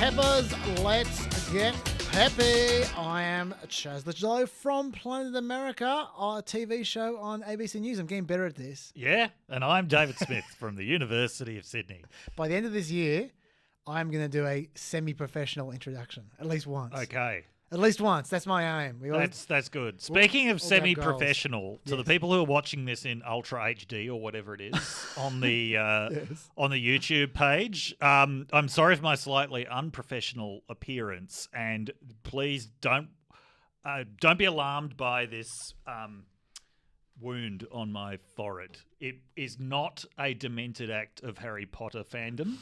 Peppers, let's get peppy. I am Chaz the Joe from Planet America, a TV show on ABC News. I'm getting better at this. Yeah, and I'm David Smith from the University of Sydney. By the end of this year, I'm going to do a semi-professional introduction, at least once. Okay. At least once. That's my aim. That's good. Speaking of have semi-professional, to the Yes. people who are watching this in Ultra HD or whatever it is on the on the YouTube page, I'm sorry for my slightly unprofessional appearance, and please don't be alarmed by this wound on my forehead. It is not a demented act of Harry Potter fandom.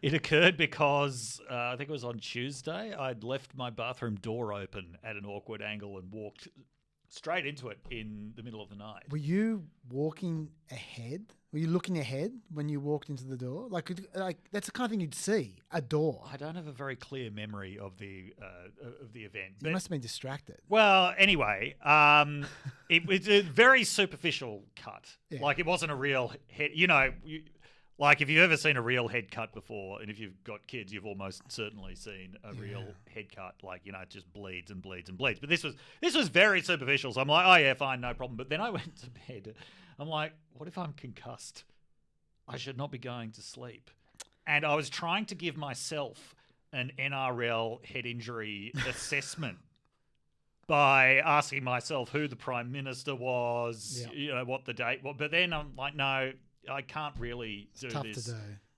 It occurred because I think it was on Tuesday. I'd left my bathroom door open at an awkward angle and walked straight into it in the middle of the night. Were you walking ahead? Were you looking ahead when you walked into the door? Like that's the kind of thing you'd see, a door. I don't have a very clear memory of the event. You must have been distracted. Well, anyway, it was a very superficial cut. Yeah. Like it wasn't a real head. Like, if you've ever seen a real head cut before, and if you've got kids, you've almost certainly seen a real head cut. Like, it just bleeds and bleeds and bleeds. But this was very superficial. So I'm like, oh, yeah, fine, no problem. But then I went to bed. I'm like, what if I'm concussed? I should not be going to sleep. And I was trying to give myself an NRL head injury assessment by asking myself who the Prime Minister was, what the date was. But then I'm like, no, I can't really do this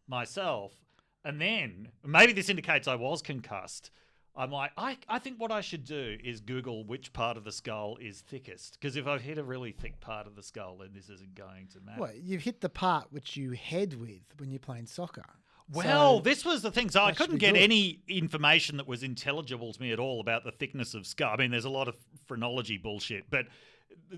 myself. And then, maybe this indicates I was concussed. I'm like, I think what I should do is Google which part of the skull is thickest. Because if I've hit a really thick part of the skull, then this isn't going to matter. Well, you've hit the part which you head with when you're playing soccer. Well, this was the thing. So I couldn't get good. any information that was intelligible to me at all about the thickness of skull. I mean, there's a lot of phrenology bullshit, but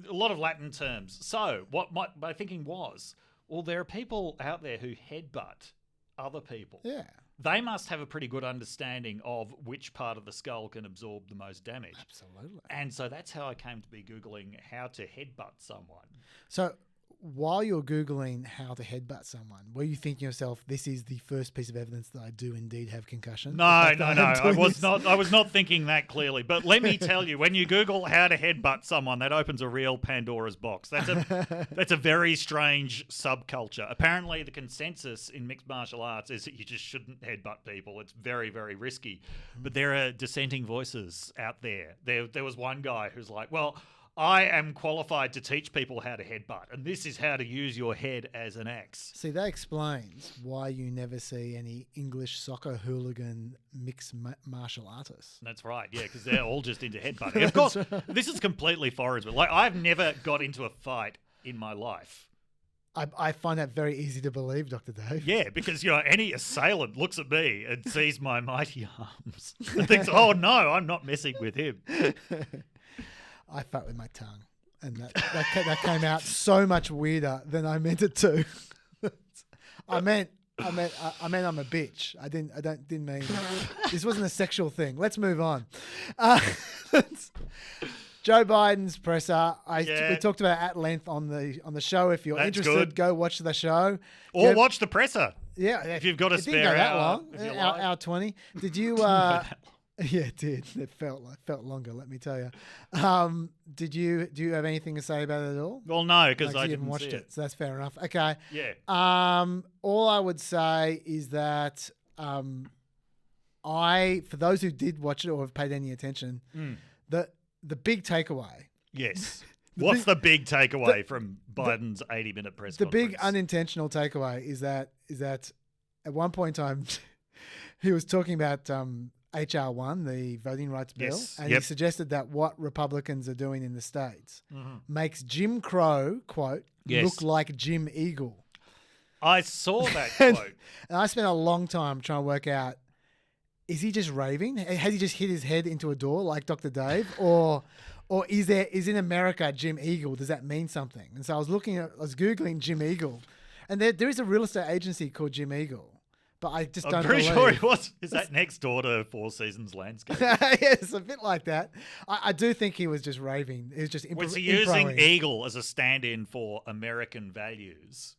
a lot of Latin terms. So what my thinking was, well, there are people out there who headbutt other people. Yeah. They must have a pretty good understanding of which part of the skull can absorb the most damage. Absolutely. And so that's how I came to be Googling how to headbutt someone. So while you're Googling how to headbutt someone, were you thinking to yourself, this is the first piece of evidence that I do indeed have concussion? No. I was not thinking that clearly. But let me tell you, when you Google how to headbutt someone, that opens a real Pandora's box. That's a very strange subculture. Apparently, the consensus in mixed martial arts is that you just shouldn't headbutt people. It's very, very risky. But there are dissenting voices out there. There was one guy who's like, well, I am qualified to teach people how to headbutt, and this is how to use your head as an axe. See, that explains why you never see any English soccer hooligan mixed martial artists. That's right, yeah, because they're all just into headbutting. Of course, this is completely foreign. Like, I've never got into a fight in my life. I find that very easy to believe, Dr. Dave. Yeah, because any assailant looks at me and sees my mighty arms and thinks, oh no, I'm not messing with him. I fought with my tongue, and that came out so much weirder than I meant it to. I meant I'm a bitch. I didn't mean this wasn't a sexual thing. Let's move on. Joe Biden's presser. We talked about it at length on the show. If you're interested, go watch the show or watch the presser. Yeah, if you've got a spare didn't go that hour, long. Hour 20. Did you? Yeah, it did. It felt longer. Let me tell you. Do you have anything to say about it at all? Well, no, because I didn't didn't watch see it. So that's fair enough. Okay. Yeah. All I would say is that for those who did watch it or have paid any attention, the big takeaway. Yes. What's the big takeaway from Biden's 80-minute press conference? The big unintentional takeaway is that at one point in time he was talking about HR 1, the voting rights bill, and he suggested that what Republicans are doing in the States makes Jim Crow, quote, look like Jim Eagle. I saw that quote. And I spent a long time trying to work out, is he just raving? Has he just hit his head into a door like Dr. Dave? Or is in America Jim Eagle? Does that mean something? And so I was Googling Jim Eagle, and there is a real estate agency called Jim Eagle. But I just don't believe. I'm pretty sure he was. Is that next door to Four Seasons Landscape? Yes, a bit like that. I do think he was just raving. He was just Was he using Eagle as a stand-in for American values?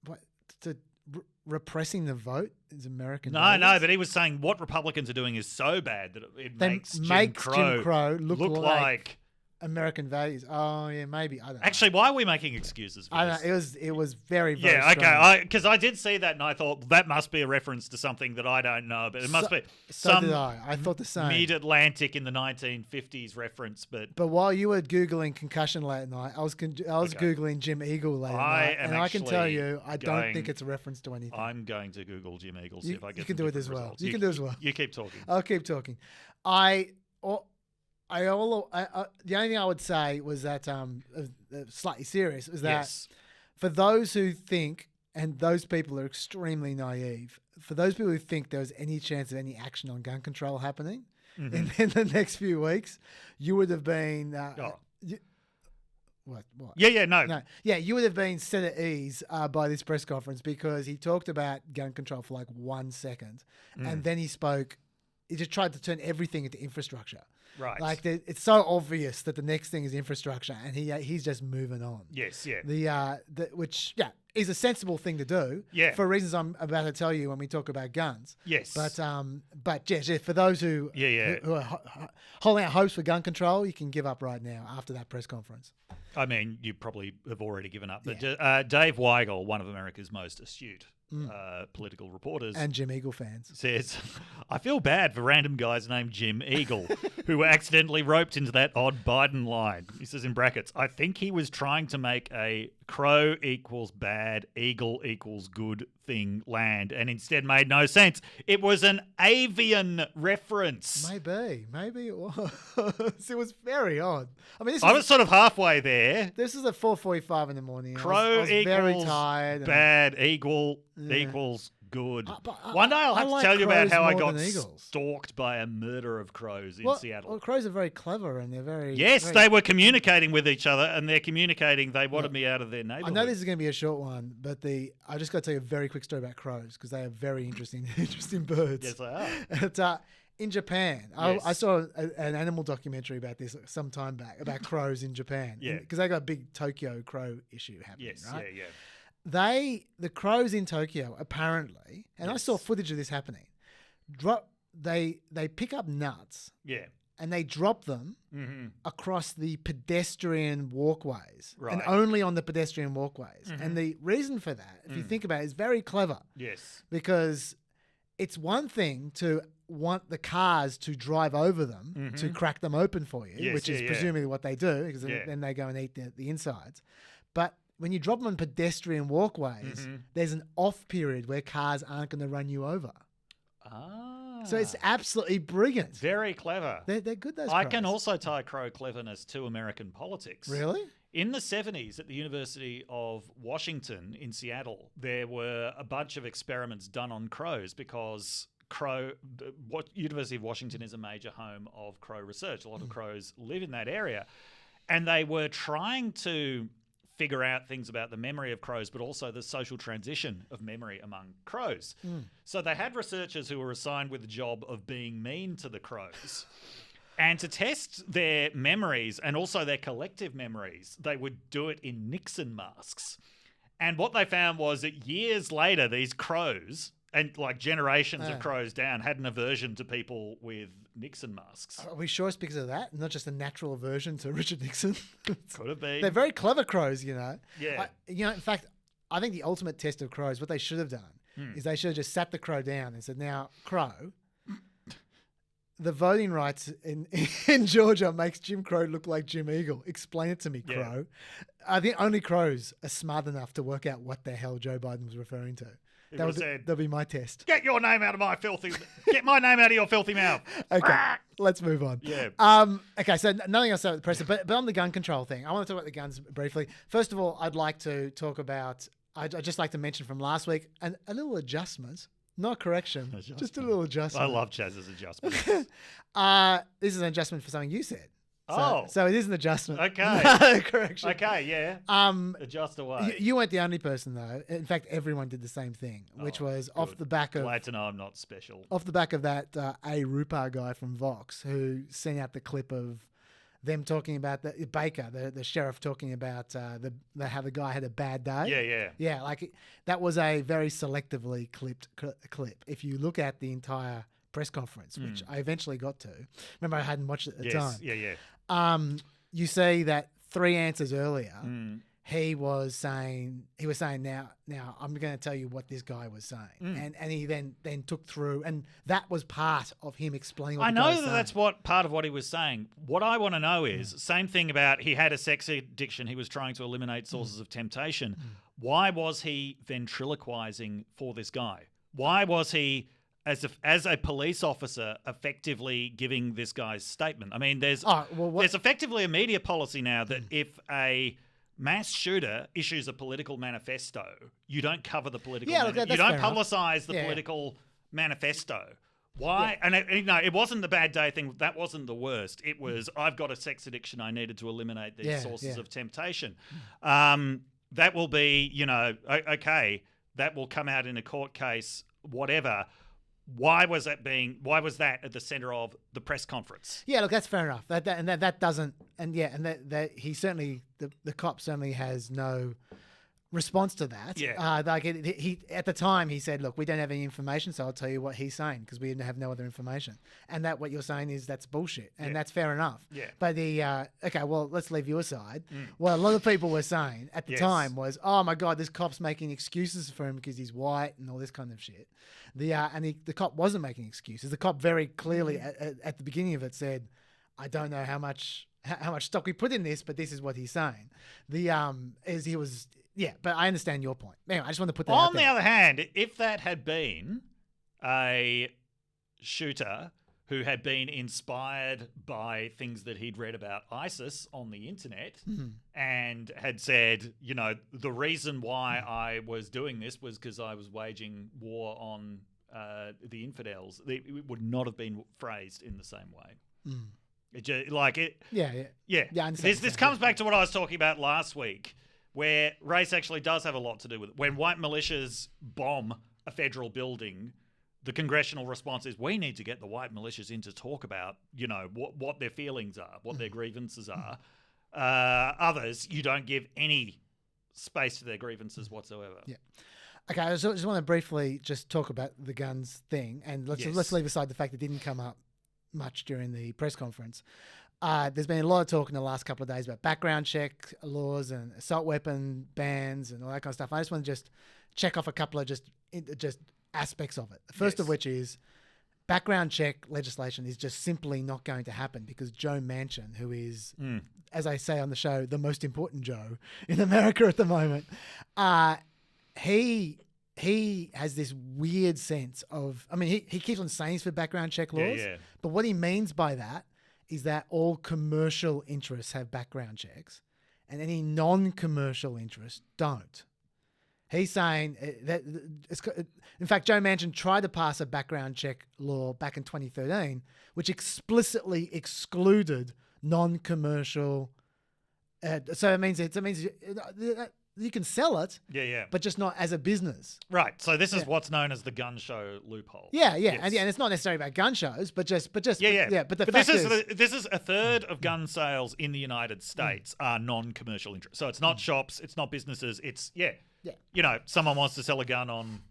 What? repressing the vote is American. No, but he was saying what Republicans are doing is so bad that it makes Jim Crow look like American values. Oh yeah, maybe. I don't know. Actually, why are we making excuses for I this? don't know. It was very, very yeah, strange. okay. Because I did see that and I thought that must be a reference to something that I don't know, but it must be so did I. I thought the same. Mid-Atlantic in the 1950s reference, but while you were googling concussion late night, I was googling Jim Eagle late night, and I can tell you, I don't think it's a reference to anything. I'm going to Google Jim Eagle. See if I get. You can do it as well. Results. You can do it as well. You keep talking. I'll keep talking. The only thing I would say was that slightly serious is that for those who think, and those people are extremely naive, for those people who think there was any chance of any action on gun control happening in the next few weeks, you would have been what? No. Yeah, you would have been set at ease by this press conference because he talked about gun control for like 1 second, and then he spoke. He just tried to turn everything into infrastructure. Right. Like it's so obvious that the next thing is infrastructure, and he's just moving on. Yes. Yeah. Which is a sensible thing to do. Yeah. For reasons I'm about to tell you when we talk about guns. Yes. But for those who are holding out hopes for gun control, you can give up right now after that press conference. I mean, you probably have already given up. But Dave Weigel, one of America's most astute political reporters, and Jim Eagle fans, says, I feel bad for random guys named Jim Eagle who were accidentally roped into that odd Biden line. He says in brackets, I think he was trying to make a crow equals bad, eagle equals good thing land, and instead made no sense. It was an avian reference. Maybe it was. It was very odd. I mean, I was sort of halfway there. This is at 4:45 in the morning. Crow I was equals very tired. Bad, equals good. One day I'll have to tell you about how I got stalked by a murder of crows in Seattle. Well, crows are very clever and they're very... Yes, they were communicating with each other and they're communicating. They wanted me out of their neighborhood. I know this is going to be a short one, but I just got to tell you a very quick story about crows because they are very interesting birds. Yes, they are. In Japan, I saw an animal documentary about this some time back, about crows in Japan. Yeah. Because they got a big Tokyo crow issue happening, right? Yeah. The crows in Tokyo apparently, and I saw footage of this happening. They pick up nuts, and they drop them across the pedestrian walkways, and only on the pedestrian walkways. And the reason for that, if you think about it, is very clever. Yes, because it's one thing to want the cars to drive over them to crack them open for you, which is presumably what they do, because then they go and eat the insides. But when you drop them on pedestrian walkways, there's an off period where cars aren't going to run you over. So it's absolutely brilliant. Very clever. They're good, those I crows. can also tie crow cleverness to American politics. Really? In the 70s at the University of Washington in Seattle, there were a bunch of experiments done on crows because University of Washington is a major home of crow research. A lot of crows live in that area. And they were trying to figure out things about the memory of crows, but also the social transition of memory among crows. So they had researchers who were assigned with the job of being mean to the crows. And to test their memories and also their collective memories, they would do it in Nixon masks. And what they found was that years later, these crows, and like generations of crows down, had an aversion to people with Nixon masks. Are we sure it's because of that? Not just a natural aversion to Richard Nixon? Could have been. They're very clever crows, you know. Yeah. In fact, I think the ultimate test of crows, what they should have done is they should have just sat the crow down and said, now, crow, the voting rights in Georgia makes Jim Crow look like Jim Eagle. Explain it to me, Crow. I think only crows are smart enough to work out what the hell Joe Biden was referring to. That'll be my test. Get your name out of my filthy... Get my name out of your filthy mouth. Okay, let's move on. Yeah. Okay, so nothing else about the press, but on the gun control thing, I want to talk about the guns briefly. First of all, I'd like to talk about... I'd just like to mention from last week, a little adjustment. Not correction, just a little adjustment. I love Chaz's adjustments. This is an adjustment for something you said. So it is an adjustment. Okay. Correction. Okay, yeah. Adjust away. You weren't the only person, though. In fact, everyone did the same thing, which was good. off the back of... Glad to know I'm not special. Off the back of that A. Rupar guy from Vox who sent out the clip of them talking about Baker, the sheriff, talking about how the guy had a bad day. Yeah. Like that was a very selectively clipped clip. If you look at the entire press conference, which I eventually got to, remember I hadn't watched it at the time. You see that 3 answers earlier. He was saying now I'm going to tell you what this guy was saying, and he then took through, and that was part of him explaining. What I the guy was know saying. that's what part of what he was saying. What I want to know is same thing about he had a sex addiction. He was trying to eliminate sources of temptation. Why was he ventriloquizing for this guy? Why was he as a police officer effectively giving this guy's statement? I mean, there's effectively a media policy now that if a mass shooter issues a political manifesto, you don't cover the political you don't publicize the political manifesto. Why? And it wasn't the bad day thing. That wasn't the worst. It was, I've got a sex addiction. I needed to eliminate these sources of temptation. That will be, okay, that will come out in a court case, whatever. Why was that at the center of the press conference? Yeah, look, that's fair enough. That doesn't, he certainly, the cop certainly has no response to that. Yeah. He at the time he said, look, we don't have any information, so I'll tell you what he's saying because we have no other information. And that what you're saying is that's bullshit, and that's fair enough. Yeah. But okay, well, let's leave you aside. What a lot of people were saying at the time was, oh my God, this cop's making excuses for him because he's white and all this kind of shit. The cop wasn't making excuses. The cop very clearly at the beginning of it said, I don't know how much stock we put in this, but this is what he's saying. But I understand your point. Anyway, I just want to put that out there. On the other hand, if that had been a shooter who had been inspired by things that he'd read about ISIS on the internet and had said, the reason why I was doing this was because I was waging war on the infidels, it would not have been phrased in the same way. It just, I understand. This comes back to what I was talking about last week, where race actually does have a lot to do with it. When white militias bomb a federal building, the congressional response is, we need to get the white militias in to talk about, what their feelings are, what their grievances are. Others, you don't give any space to their grievances whatsoever. Yeah. Okay, I just want to briefly just talk about the guns thing, and let's leave aside the fact it didn't come up much during the press conference. There's been a lot of talk in the last couple of days about background check laws and assault weapon bans and all that kind of stuff. I just want to just check off a couple of just aspects of it. The first of which is background check legislation is just simply not going to happen because Joe Manchin, who is, as I say on the show, the most important Joe in America at the moment, he has this weird sense of, he keeps on saying he's for background check laws, but what he means by that is that all commercial interests have background checks and any non-commercial interests don't. He's saying that, in fact, Joe Manchin tried to pass a background check law back in 2013, which explicitly excluded non-commercial. So it means you can sell it, but just not as a business. Right. So this is what's known as the gun show loophole. Yeah. And it's not necessarily about gun shows, but just. But this is a third of gun sales in the United States are non-commercial interest. So it's not shops, it's not businesses. It's someone wants to sell a gun on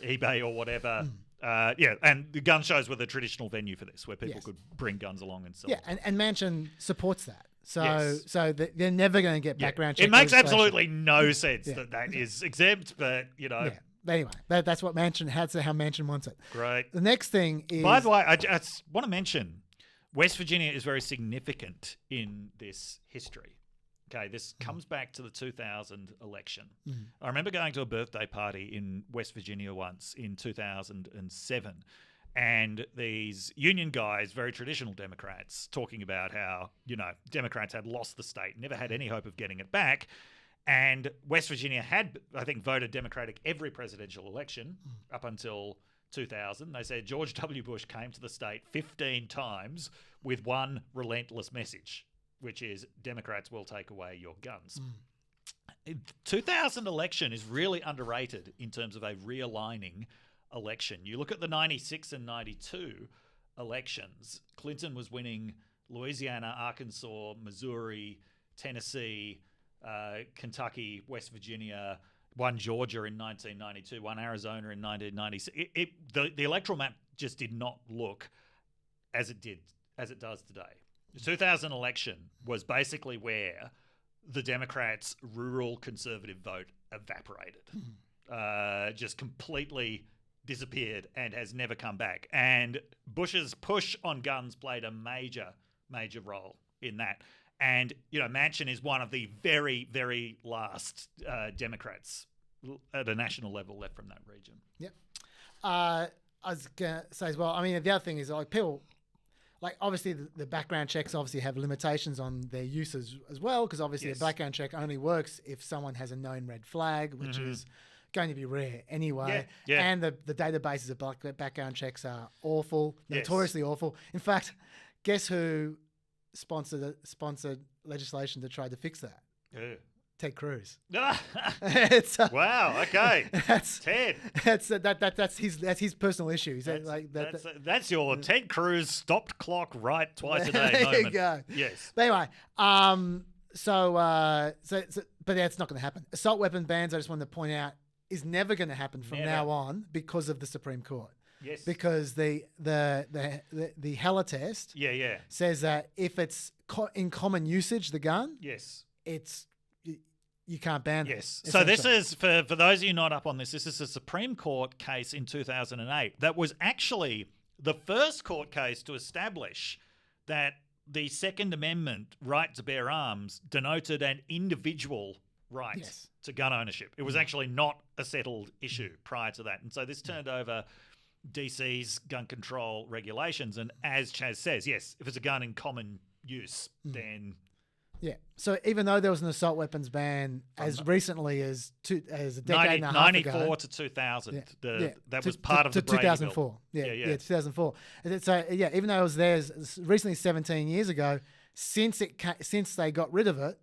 eBay or whatever. And the gun shows were the traditional venue for this, where people could bring guns along and sell. Yeah, and Manchin supports that. So they're never going to get background check. It makes absolutely no sense that is exempt, but But anyway, that's what Manchin had. So how Manchin wants it. Great. The next thing is. By the way, I just want to mention, West Virginia is very significant in this history. Okay, this comes back to the 2000 election. I remember going to a birthday party in West Virginia once in 2007. And these union guys, very traditional Democrats, talking about how, Democrats had lost the state, never had any hope of getting it back. And West Virginia had, I think, voted Democratic every presidential election up until 2000. They said George W. Bush came to the state 15 times with one relentless message, which is Democrats will take away your guns. 2000 election is really underrated in terms of a realigning election. You look at the 96 and 92 elections, Clinton was winning Louisiana, Arkansas, Missouri, Tennessee, Kentucky, West Virginia, one Georgia in 1992, one Arizona in 1996. The electoral map just did not look as it does today. The 2000 election was basically where the Democrats' rural conservative vote evaporated, just completely disappeared and has never come back. And Bush's push on guns played a major role in that. And, Manchin is one of the very, very last Democrats at a national level left from that region. Yep. I was going to say as well, I mean, the other thing is people, obviously the background checks obviously have limitations on their use as well, because obviously a background check only works if someone has a known red flag, which is going to be rare anyway. Yeah. And the databases of background checks are awful, notoriously awful. In fact, guess who sponsored legislation to try to fix that? Ted Cruz. Wow. Okay. Ted. That's his personal issue. That's your Ted Cruz stopped clock right twice a day there moment. You go. Yes. But anyway, but that's not going to happen. Assault weapon bans, I just wanted to point out, is never going to happen from now on because of the Supreme Court. Yes. Because the Heller test says that if it's in common usage, the gun, you can't ban it. Yes. So this is, for those of you not up on this is a Supreme Court case in 2008 that was actually the first court case to establish that the Second Amendment right to bear arms denoted an individual right to gun ownership. It was actually not a settled issue prior to that. And so this turned over DC's gun control regulations. And as Chaz says, yes, if it's a gun in common use, then... Yeah. So even though there was an assault weapons ban as recently as a decade and a half ago, 94 to 2000, that was part of the Brady 2004. Bill. Yeah, 2004. So even though it was there recently 17 years ago, since they got rid of it,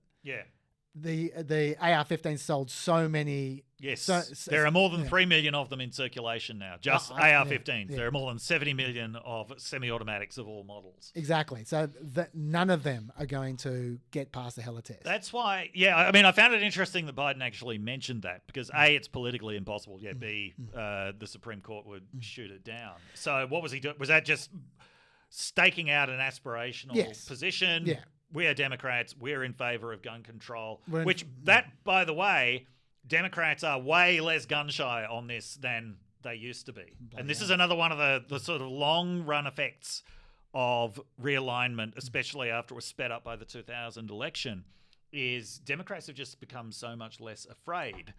the AR-15 sold so many. Yes, there are more than 3 million of them in circulation now. Just AR-15s. There are more than 70 million of semi-automatics of all models. Exactly. So none of them are going to get past the Heller test. That's why. Yeah, I mean, I found it interesting that Biden actually mentioned that because A, it's politically impossible. Yeah. B, the Supreme Court would shoot it down. So what was he doing? Was that just staking out an aspirational position? Yeah. We are Democrats. We're in favor of gun control. That, by the way, Democrats are way less gun shy on this than they used to be. And this is another one of the sort of long-run effects of realignment, especially after it was sped up by the 2000 election, is Democrats have just become so much less afraid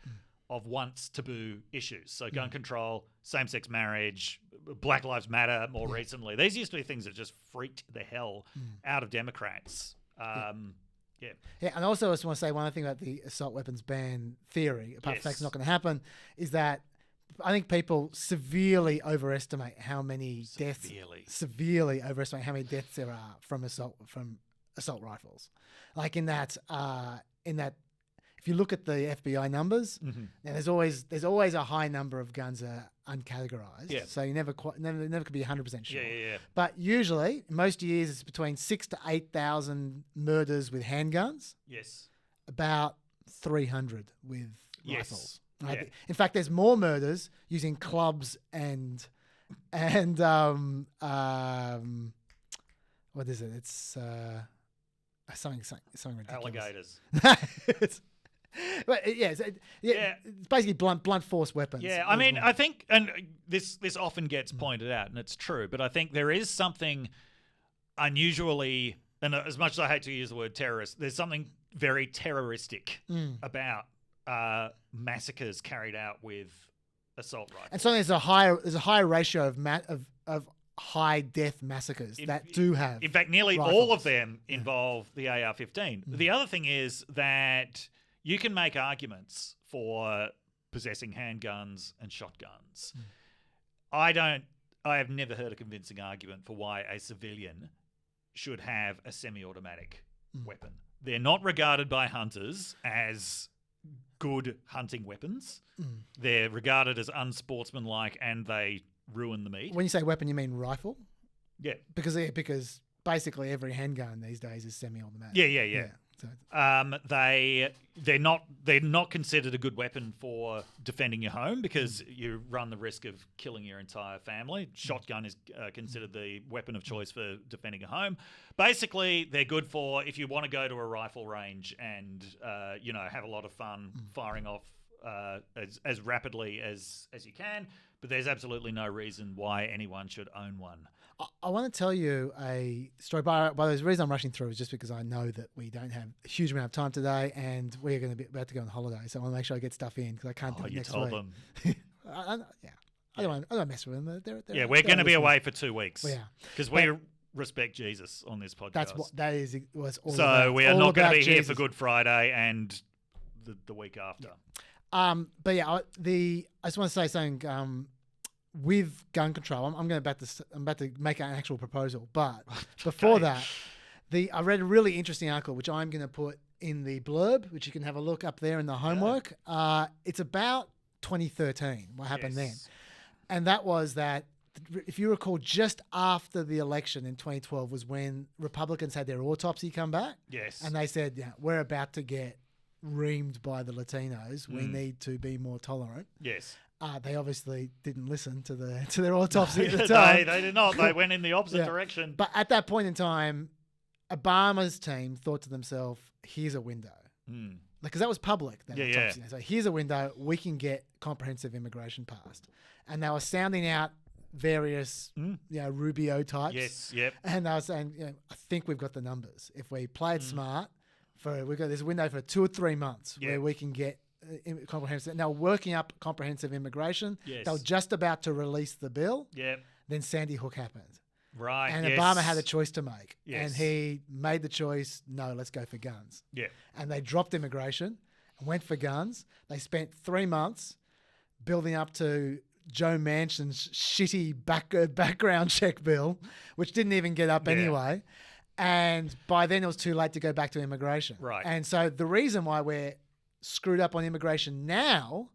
of once taboo issues. So gun control, same-sex marriage, Black Lives Matter more recently. These used to be things that just freaked the hell out of Democrats. Yeah, and also I just want to say one other thing about the assault weapons ban theory, apart from the fact it's not going to happen, is that I think people severely overestimate how many deaths there are from assault rifles. Like in that if you look at the FBI numbers, now there's always a high number of guns are uncategorized. Yeah. So you never could be 100% sure. Yeah. But usually, most years, it's between 6,000 to 8,000 murders with handguns. Yes. About 300 with rifles. Right? Yeah. In fact, there's more murders using clubs and what is it? It's something ridiculous. Alligators. But it's basically blunt force weapons. Yeah, I mean, I think, and this often gets pointed out, and it's true, but I think there is something unusually, and as much as I hate to use the word terrorist, there's something very terroristic about massacres carried out with assault rifles. And so there's a higher ratio of high death massacres that do have. In fact, nearly rifles. all of them involve the AR-15. The other thing is that you can make arguments for possessing handguns and shotguns. I have never heard a convincing argument for why a civilian should have a semi-automatic weapon. They're not regarded by hunters as good hunting weapons. They're regarded as unsportsmanlike and they ruin the meat. When you say weapon, you mean rifle? Yeah. Because basically every handgun these days is semi-automatic. Yeah. So They're not considered a good weapon for defending your home because you run the risk of killing your entire family. Shotgun is considered the weapon of choice for defending a home. Basically, they're good for if you want to go to a rifle range and have a lot of fun firing off as rapidly as you can. But there's absolutely no reason why anyone should own one. I want to tell you a story. By the way, the reason I'm rushing through is just because I know that we don't have a huge amount of time today, and we're going to be about to go on holiday. So I want to make sure I get stuff in because I can't do it next week. Oh, you told them. I don't mess with them. We're going to be away for 2 weeks. We are because we respect Jesus on this podcast. Was all. So about, we are not going to be Jesus. here for Good Friday and the week after. Yeah. I just want to say something. With gun control, I'm about to make an actual proposal. But before that, I read a really interesting article which I'm going to put in the blurb, which you can have a look up there in the homework. It's about 2013. What happened then? And that was that, if you recall, just after the election in 2012 was when Republicans had their autopsy come back. Yes. And they said, we're about to get reamed by the Latinos. We need to be more tolerant. Yes. They obviously didn't listen to their autopsy at the time. They did not. They went in the opposite direction. But at that point in time, Obama's team thought to themselves, here's a window. Because that was public. That autopsy. So here's a window. We can get comprehensive immigration passed. And they were sounding out various Rubio types. Yes, yep. And they were saying, I think we've got the numbers. If we play it smart, we've got this window for 2 or 3 months where we can get comprehensive. Now working up comprehensive immigration. Yes. They were just about to release the bill. Yep. Then Sandy Hook happened. Right. And Obama had a choice to make. Yes. And he made the choice, no, let's go for guns. Yeah. And they dropped immigration and went for guns. They spent 3 months building up to Joe Manchin's shitty background check bill, which didn't even get up anyway. And by then it was too late to go back to immigration. Right. And so the reason why we're screwed up on immigration now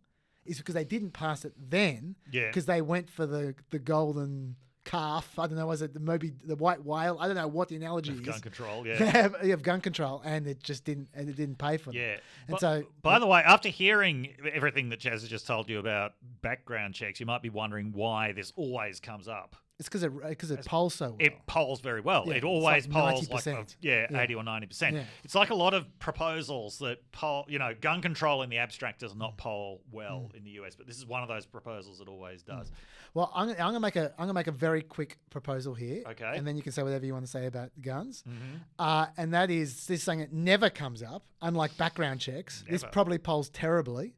is because they didn't pass it then. Yeah. Because they went for the golden calf. I don't know, was it maybe the white whale? I don't know what the analogy is. Gun control, You have gun control, and it just didn't pay for them. Yeah. And by the way, after hearing everything that Chaz has just told you about background checks, you might be wondering why this always comes up. It's because it polls so well. It polls very well. Yeah, it always like polls 90%. like 80 or 90%. Yeah. It's like a lot of proposals that poll. Gun control in the abstract does not poll well in the US, but this is one of those proposals that always does. Well, I'm gonna make a very quick proposal here. Okay. And then you can say whatever you want to say about guns. Mm-hmm. And that is this thing that never comes up, unlike background checks. This probably polls terribly,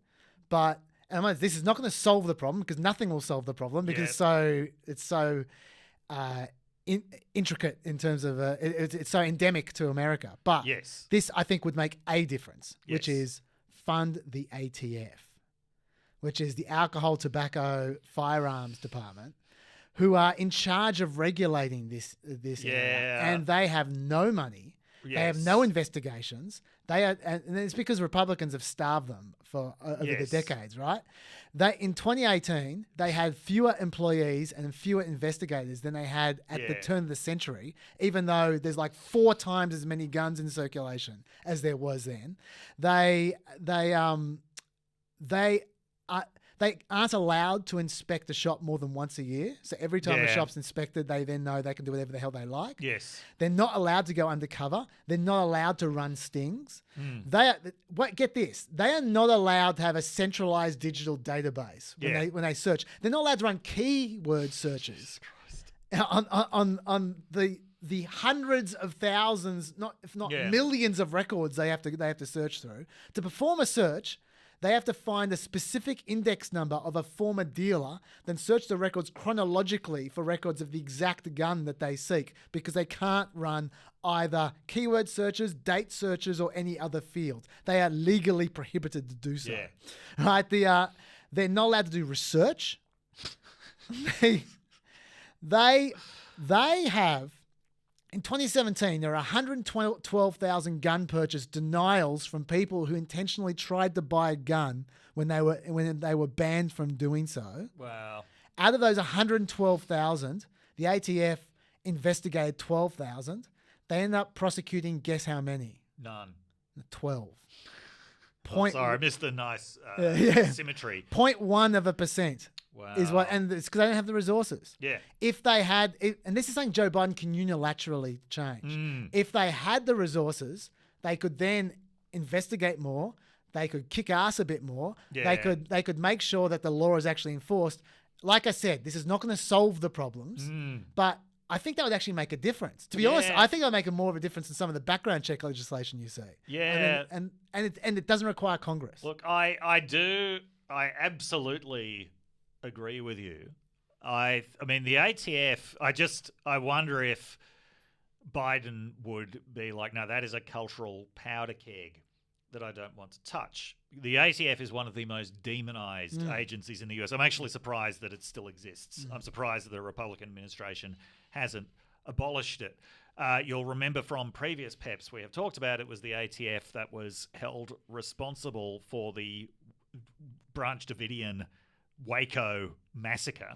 but this is not going to solve the problem because nothing will solve the problem because it's so intricate in terms of it's so endemic to America. But this I think would make a difference, which is fund the ATF, which is the Alcohol, Tobacco, Firearms Department, who are in charge of regulating this area, and they have no money. They have no investigations. And it's because Republicans have starved them for over the decades, right? In 2018, they had fewer employees and fewer investigators than they had at the turn of the century, even though there's like 4 times as many guns in circulation as there was then. They aren't allowed to inspect a shop more than once a year. So every time a shop's inspected, they then know they can do whatever the hell they like. Yes. They're not allowed to go undercover. They're not allowed to run stings. Get this. They are not allowed to have a centralized digital database when they search. They're not allowed to run keyword searches on the hundreds of thousands, if not millions of records they have to search through. To perform a search, they have to find a specific index number of a former dealer, then search the records chronologically for records of the exact gun that they seek, because they can't run either keyword searches, date searches, or any other field. They are legally prohibited to do so. Yeah. Right? They're not allowed to do research. They have. In 2017, there are 112,000 gun purchase denials from people who intentionally tried to buy a gun when they were banned from doing so. Wow. Out of those 112,000, the ATF investigated 12,000. They ended up prosecuting, guess how many? None. 12. Sorry, I missed the nice symmetry. 0.1%. Wow. Is what, and it's because they don't have the resources. Yeah. If they had, and this is something Joe Biden can unilaterally change. If they had the resources, they could then investigate more. They could kick ass a bit more. Yeah. They could make sure that the law is actually enforced. Like I said, this is not going to solve the problems, but I think that would actually make a difference. To be honest, I think that would make more of a difference than some of the background check legislation you see. Yeah. And it doesn't require Congress. Look, I absolutely agree with you. I mean, the ATF, I wonder if Biden would be like, no, that is a cultural powder keg that I don't want to touch. The ATF is one of the most demonized agencies in the US. I'm actually surprised that it still exists. I'm surprised that the Republican administration hasn't abolished it. You'll remember from previous PEPs we have talked about, it was the ATF that was held responsible for the Branch Davidian Waco massacre,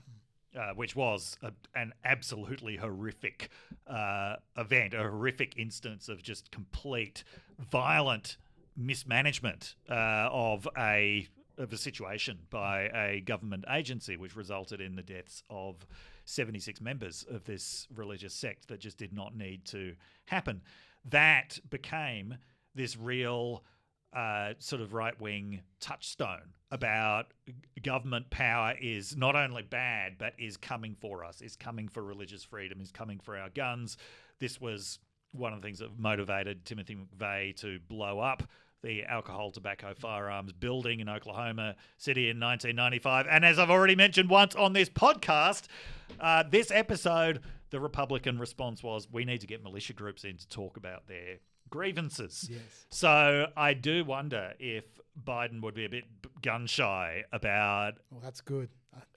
which was an absolutely horrific event, a horrific instance of just complete violent mismanagement of a situation by a government agency, which resulted in the deaths of 76 members of this religious sect that just did not need to happen. That became this real sort of right-wing touchstone about government power is not only bad, but is coming for us, is coming for religious freedom, is coming for our guns. This was one of the things that motivated Timothy McVeigh to blow up the alcohol, tobacco, firearms building in Oklahoma City in 1995. And as I've already mentioned once on this podcast, this episode, the Republican response was, we need to get militia groups in to talk about their grievances. Yes. So I do wonder if Biden would be a bit gun shy about... Well, that's good.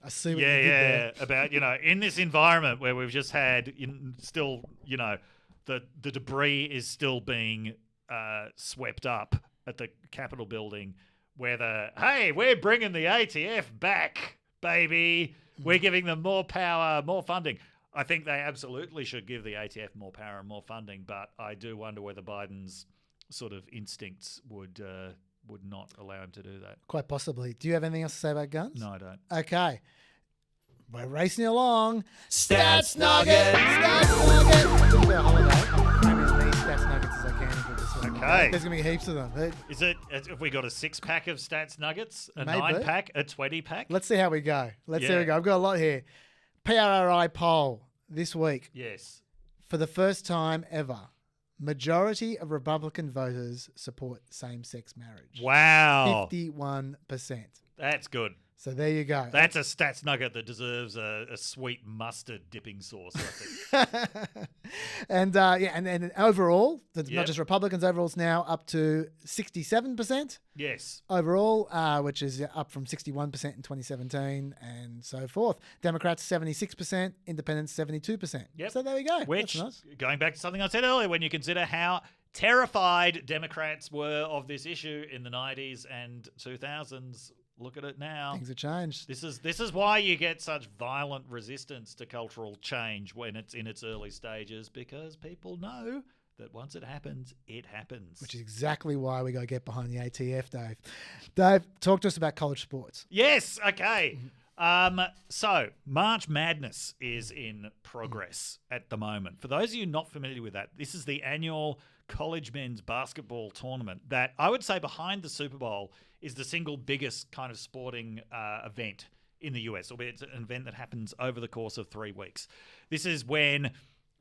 I see what you did there. About, in this environment where we've just had still, the debris is still being swept up at the Capitol building, where hey, we're bringing the ATF back, baby. We're giving them more power, more funding. I think they absolutely should give the ATF more power and more funding, but I do wonder whether Biden's sort of instincts would not allow him to do that. Quite possibly. Do you have anything else to say about guns? No, I don't. Okay. We're racing along. Stats Nugget! Stats Nugget! This is our holiday. I'm cramming as many Stats Nuggets as I can into this one. Okay. There's going to be heaps of them. Have we got a 6-pack of Stats Nuggets? A Maybe. 9-pack? A 20-pack? Let's see how we go. See how we go. I've got a lot here. PRRI poll this week. Yes. For the first time ever, majority of Republican voters support same-sex marriage. Wow. 51%. That's good. So there you go. That's a Stats Nugget that deserves a sweet mustard dipping sauce, I think. And overall, not just Republicans, overall it's now up to 67%. Yes. Overall, which is up from 61% in 2017 and so forth. Democrats 76%, Independents 72%. Yep. So there we go. Which, that's nice. going back to something I said earlier, when you consider how terrified Democrats were of this issue in the 90s and 2000s, look at it now. Things have changed. This is why you get such violent resistance to cultural change when it's in its early stages, because people know that once it happens, it happens. Which is exactly why we got to get behind the ATF, Dave. Dave, talk to us about college sports. Yes, okay. So March Madness is in progress at the moment. For those of you not familiar with that, this is the annual college men's basketball tournament that I would say behind the Super Bowl is the single biggest kind of sporting event in the US, albeit it's an event that happens over the course of 3 weeks. This is when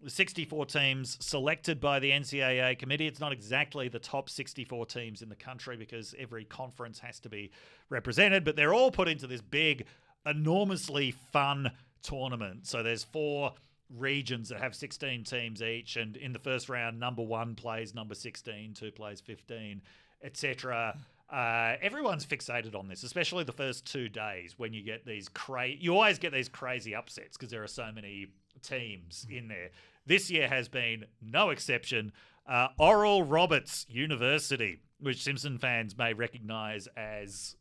the 64 teams selected by the NCAA committee, it's not exactly the top 64 teams in the country because every conference has to be represented, but they're all put into this big, enormously fun tournament. So there's 4 regions that have 16 teams each, and in the first round, number 1 plays number 16, 2 plays 15, etc. Everyone's fixated on this, especially the first 2 days when you get these you always get these crazy upsets because there are so many teams in there. This year has been no exception. Oral Roberts University, which Simpson fans may recognise as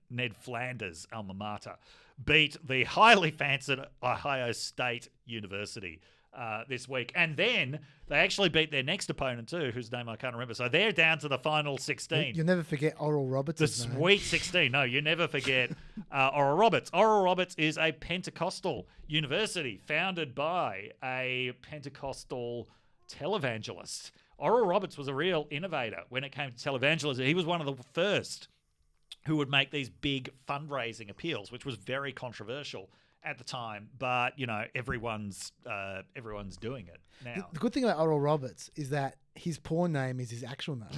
Ned Flanders' alma mater, beat the highly fancied Ohio State University this week. And then they actually beat their next opponent too, whose name I can't remember. So they're down to the final 16. You'll never forget Oral Roberts' The name. Sweet 16. No, you never forget Oral Roberts. Oral Roberts is a Pentecostal university founded by a Pentecostal televangelist. Oral Roberts was a real innovator when it came to televangelism. He was one of the first who would make these big fundraising appeals, which was very controversial at the time. But, everyone's doing it now. The good thing about Oral Roberts is that his porn name is his actual name.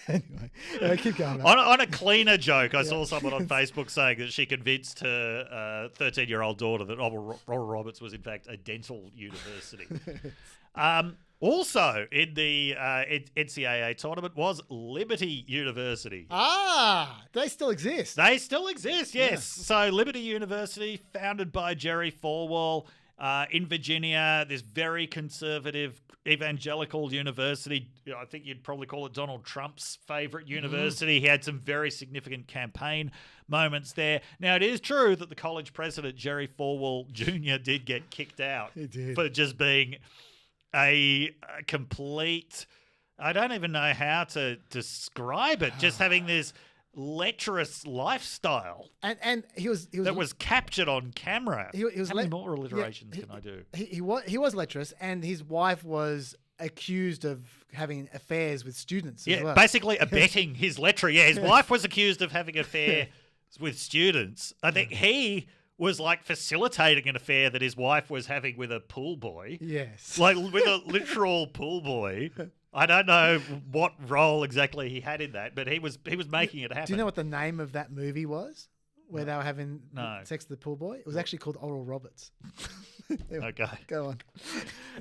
Anyway, keep going. On a cleaner joke, I saw someone on Facebook saying that she convinced her 13-year-old daughter that Oral Roberts was, in fact, a dental university. Also in the NCAA tournament was Liberty University. They still exist. They still exist, yes. Yeah. So Liberty University, founded by Jerry Falwell in Virginia, this very conservative evangelical university. I think you'd probably call it Donald Trump's favorite university. He had some very significant campaign moments there. Now, it is true that the college president, Jerry Falwell Jr., did get kicked out for just being a complete, I don't even know how to describe it, just having this lecherous lifestyle. And he was that was captured on camera. He was How many more alliterations can I do? He was lecherous, and his wife was accused of having affairs with students as well. Basically abetting his lechery. Yeah, his wife was accused of having affairs with students. I think he was like facilitating an affair that his wife was having with a pool boy. Yes. Like with a literal pool boy. I don't know what role exactly he had in that, but he was making it happen. Do you know what the name of that movie was? Where they were having sex with the pool boy? It was actually called Oral Roberts. Anyway, okay. Go on.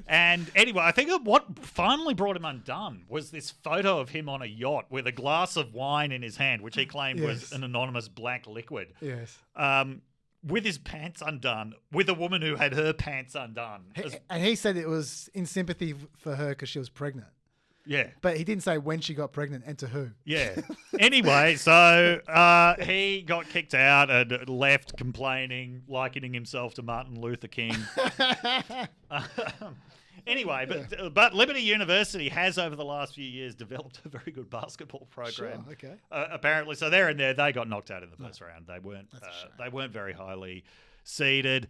And anyway, I think what finally brought him undone was this photo of him on a yacht with a glass of wine in his hand, which he claimed was an anonymous black liquid. Yes. With his pants undone, with a woman who had her pants undone. And he said it was in sympathy for her because she was pregnant. Yeah. But he didn't say when she got pregnant and to who. Yeah. Anyway, so he got kicked out and left complaining, likening himself to Martin Luther King. Anyway, but Liberty University has over the last few years developed a very good basketball program. Sure, okay. Apparently, so they're in there. They got knocked out in the first round. They weren't very highly seeded.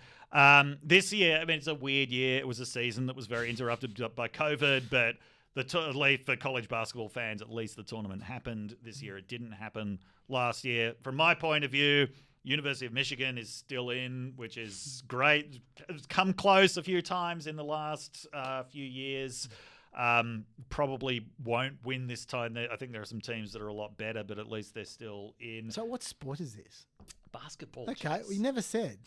This year, I mean, it's a weird year. It was a season that was very interrupted by COVID, but at least for college basketball fans, at least the tournament happened this year. It didn't happen last year. From my point of view, University of Michigan is still in, which is great. It's come close a few times in the last few years. Probably won't win this time. I think there are some teams that are a lot better, but at least they're still in. So what sport is this? Basketball. Okay, we never said.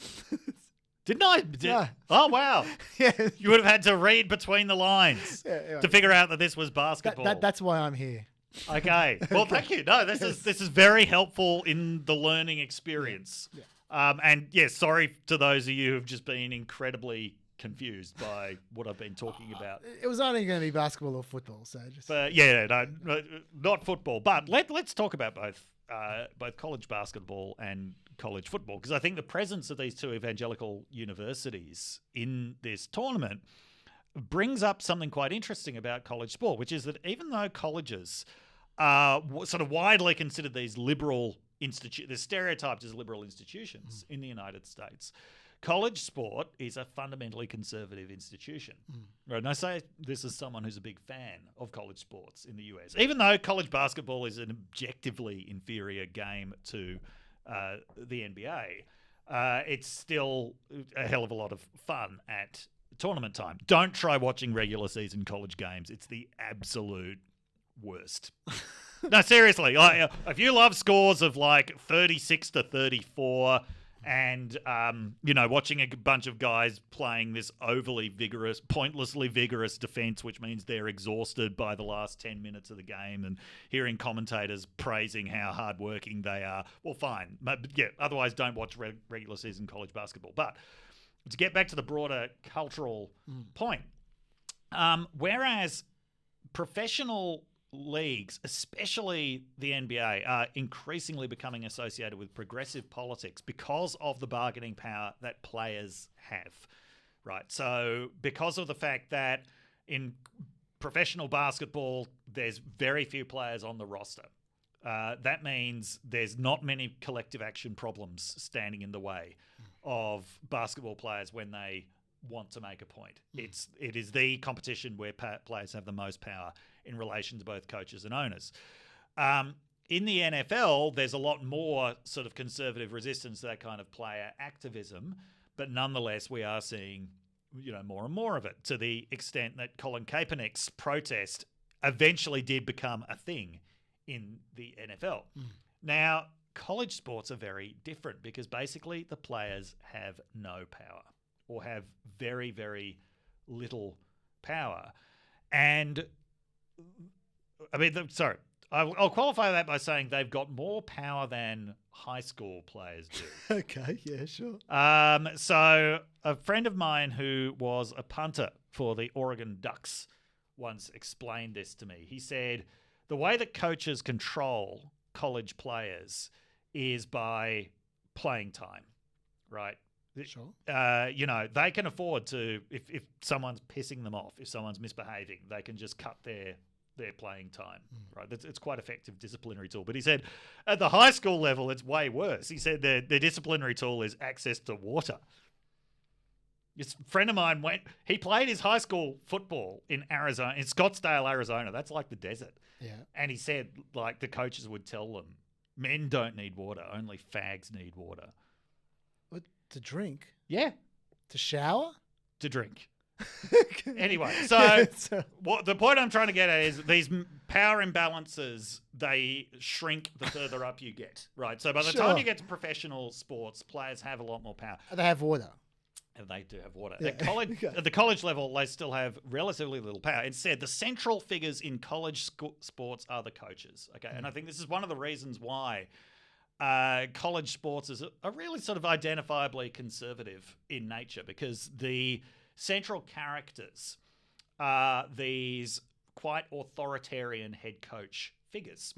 Didn't I? No. Oh, wow. Yeah. You would have had to read between the lines to figure out that this was basketball. That's why I'm here. Okay. Well, thank you. No, this is very helpful in the learning experience. Yeah. And yes, sorry to those of you who've just been incredibly confused by what I've been talking about. It was only going to be basketball or football, so just. But not football. But let's talk about both college basketball and college football, because I think the presence of these two evangelical universities in this tournament brings up something quite interesting about college sport, which is that even though colleges are sort of widely considered these liberal they're stereotyped as liberal institutions in the United States, college sport is a fundamentally conservative institution. Right? And I say this as someone who's a big fan of college sports in the US. Even though college basketball is an objectively inferior game to the NBA, it's still a hell of a lot of fun at tournament time. Don't try watching regular season college games. It's the absolute worst. No, seriously. If you love scores of like 36-34 and, watching a bunch of guys playing this overly vigorous, pointlessly vigorous defense, which means they're exhausted by the last 10 minutes of the game, and hearing commentators praising how hardworking they are, well, fine. But yeah, otherwise don't watch regular season college basketball. But to get back to the broader cultural point, whereas professional leagues, especially the NBA, are increasingly becoming associated with progressive politics because of the bargaining power that players have. right? So because of the fact that in professional basketball, there's very few players on the roster. That means there's not many collective action problems standing in the way of basketball players when they want to make a point. It is the competition where players have the most power in relation to both coaches and owners. In the NFL, there's a lot more sort of conservative resistance to that kind of player activism, but nonetheless, we are seeing more and more of it, to the extent that Colin Kaepernick's protest eventually did become a thing in the NFL. Now, college sports are very different because basically the players have no power or have very, very little power. And I mean, I'll qualify that by saying they've got more power than high school players do. Okay, yeah, sure. So a friend of mine who was a punter for the Oregon Ducks once explained this to me. He said the way that coaches control college players is by playing time, right? Sure. They can afford to, if someone's pissing them off, if someone's misbehaving, they can just cut their playing time, right? It's quite effective disciplinary tool. But he said at the high school level, it's way worse. He said their disciplinary tool is access to water. This friend of mine he played his high school football in Arizona, in Scottsdale, Arizona. That's like the desert. Yeah. And he said, like, the coaches would tell them, men don't need water, only fags need water. What, to drink? Yeah. To shower? To drink. Anyway, so what the point I'm trying to get at is these power imbalances, they shrink the further up you get, right? So by the time you get to professional sports, players have a lot more power. They have water. And they do have water. Yeah. At the college level, they still have relatively little power. Instead, the central figures in college sports are the coaches. Okay, and I think this is one of the reasons why college sports are really sort of identifiably conservative in nature, because the central characters are these quite authoritarian head coach figures.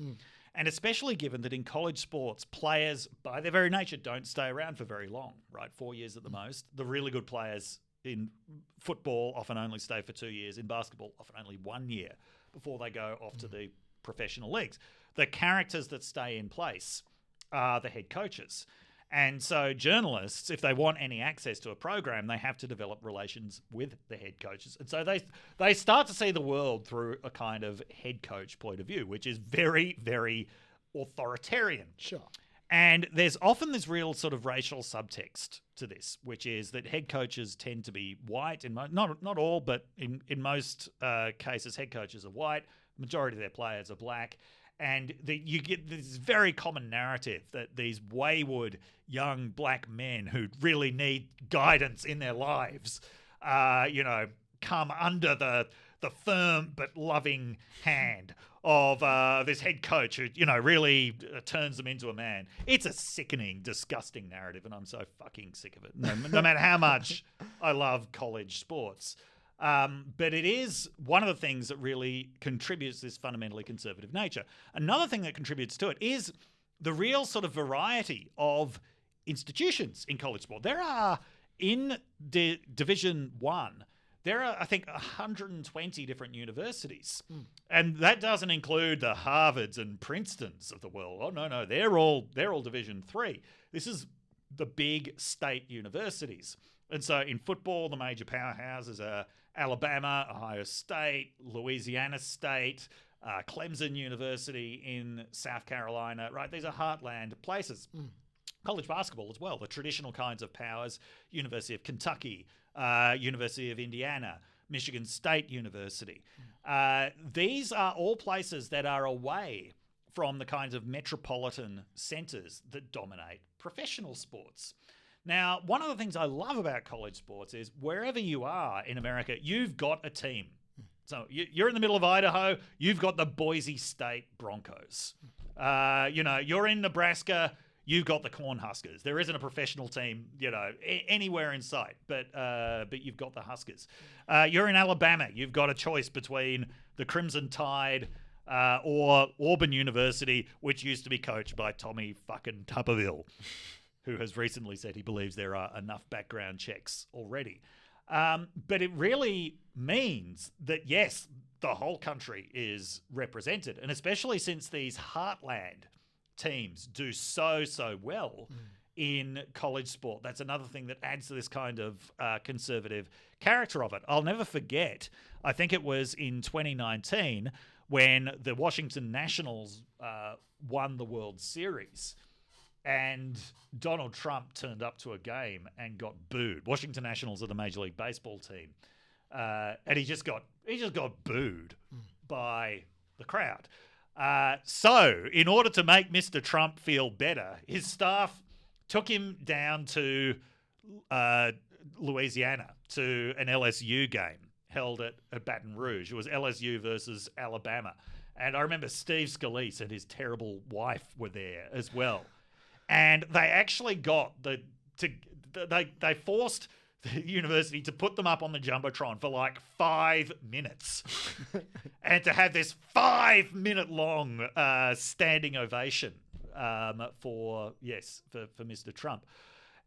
And especially given that in college sports, players, by their very nature, don't stay around for very long, right? 4 years at the most. The really good players in football often only stay for 2 years. In basketball, often only 1 year before they go off to the professional leagues. The characters that stay in place are the head coaches. And so journalists, if they want any access to a program, they have to develop relations with the head coaches. And so they start to see the world through a kind of head coach point of view, which is very, very authoritarian. Sure. And there's often this real sort of racial subtext to this, which is that head coaches tend to be white. Not all, but in most cases, head coaches are white. Majority of their players are black. And you get this very common narrative that these wayward young black men who really need guidance in their lives, come under the firm but loving hand of this head coach who, really turns them into a man. It's a sickening, disgusting narrative, and I'm so fucking sick of it. No matter how much I love college sports. But it is one of the things that really contributes to this fundamentally conservative nature. Another thing that contributes to it is the real sort of variety of institutions in college sport. There are, in Division 1, there are, I think, 120 different universities. And that doesn't include the Harvards and Princetons of the world. Oh, no, they're all Division 3. This is the big state universities. And so in football, the major powerhouses are Alabama, Ohio State, Louisiana State, Clemson University in South Carolina, right? These are heartland places. College basketball as well, the traditional kinds of powers, University of Kentucky, University of Indiana, Michigan State University. These are all places that are away from the kinds of metropolitan centers that dominate professional sports. Now, one of the things I love about college sports is wherever you are in America, you've got a team. So you're in the middle of Idaho, you've got the Boise State Broncos. You're in Nebraska, you've got the Cornhuskers. There isn't a professional team, anywhere in sight, but you've got the Huskers. You're in Alabama, you've got a choice between the Crimson Tide or Auburn University, which used to be coached by Tommy fucking Tuberville, who has recently said he believes there are enough background checks already. But it really means that, yes, the whole country is represented. And especially since these heartland teams do so well in college sport. That's another thing that adds to this kind of conservative character of it. I'll never forget, I think it was in 2019 when the Washington Nationals won the World Series and Donald Trump turned up to a game and got booed. Washington Nationals are the Major League Baseball team. And he just got booed by the crowd. So in order to make Mr. Trump feel better, his staff took him down to Louisiana to an LSU game held at Baton Rouge. It was LSU versus Alabama. And I remember Steve Scalise and his terrible wife were there as well. And they actually got they forced the university to put them up on the Jumbotron for like 5 minutes and to have this 5-minute long standing ovation for Mr. Trump.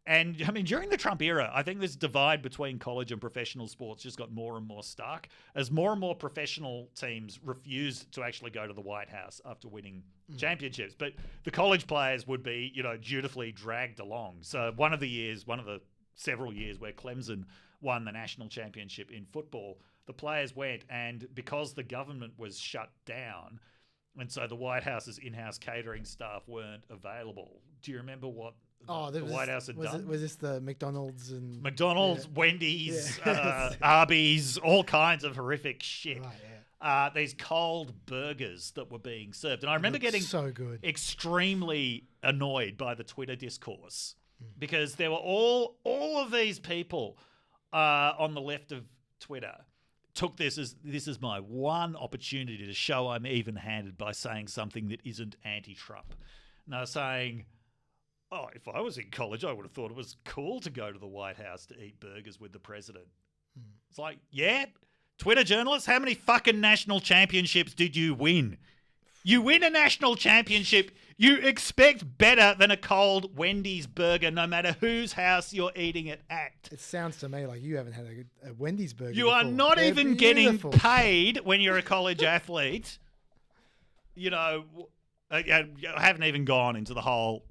And I mean, during the Trump era, I think this divide between college and professional sports just got more and more stark as more and more professional teams refused to actually go to the White House after winning championships. But the college players would be, dutifully dragged along. So one of the several years where Clemson won the national championship in football, the players went, and because the government was shut down, and so the White House's in-house catering staff weren't available. Do you remember what the White House had done? Was this the McDonald's and... McDonald's, Wendy's, Arby's, all kinds of horrific shit. Right, yeah. These cold burgers that were being served. And I remember getting so good. Extremely annoyed by the Twitter discourse because there were all of these people on the left of Twitter took this is my one opportunity to show I'm even-handed by saying something that isn't anti-Trump. And I was saying, if I was in college, I would have thought it was cool to go to the White House to eat burgers with the president. It's like, yeah, Twitter journalists, how many fucking national championships did you win? You win a national championship, you expect better than a cold Wendy's burger, no matter whose house you're eating it at. It sounds to me like you haven't had a Wendy's burger You before. are not They're even beautiful. getting paid when you're a college athlete. I haven't even gone into the whole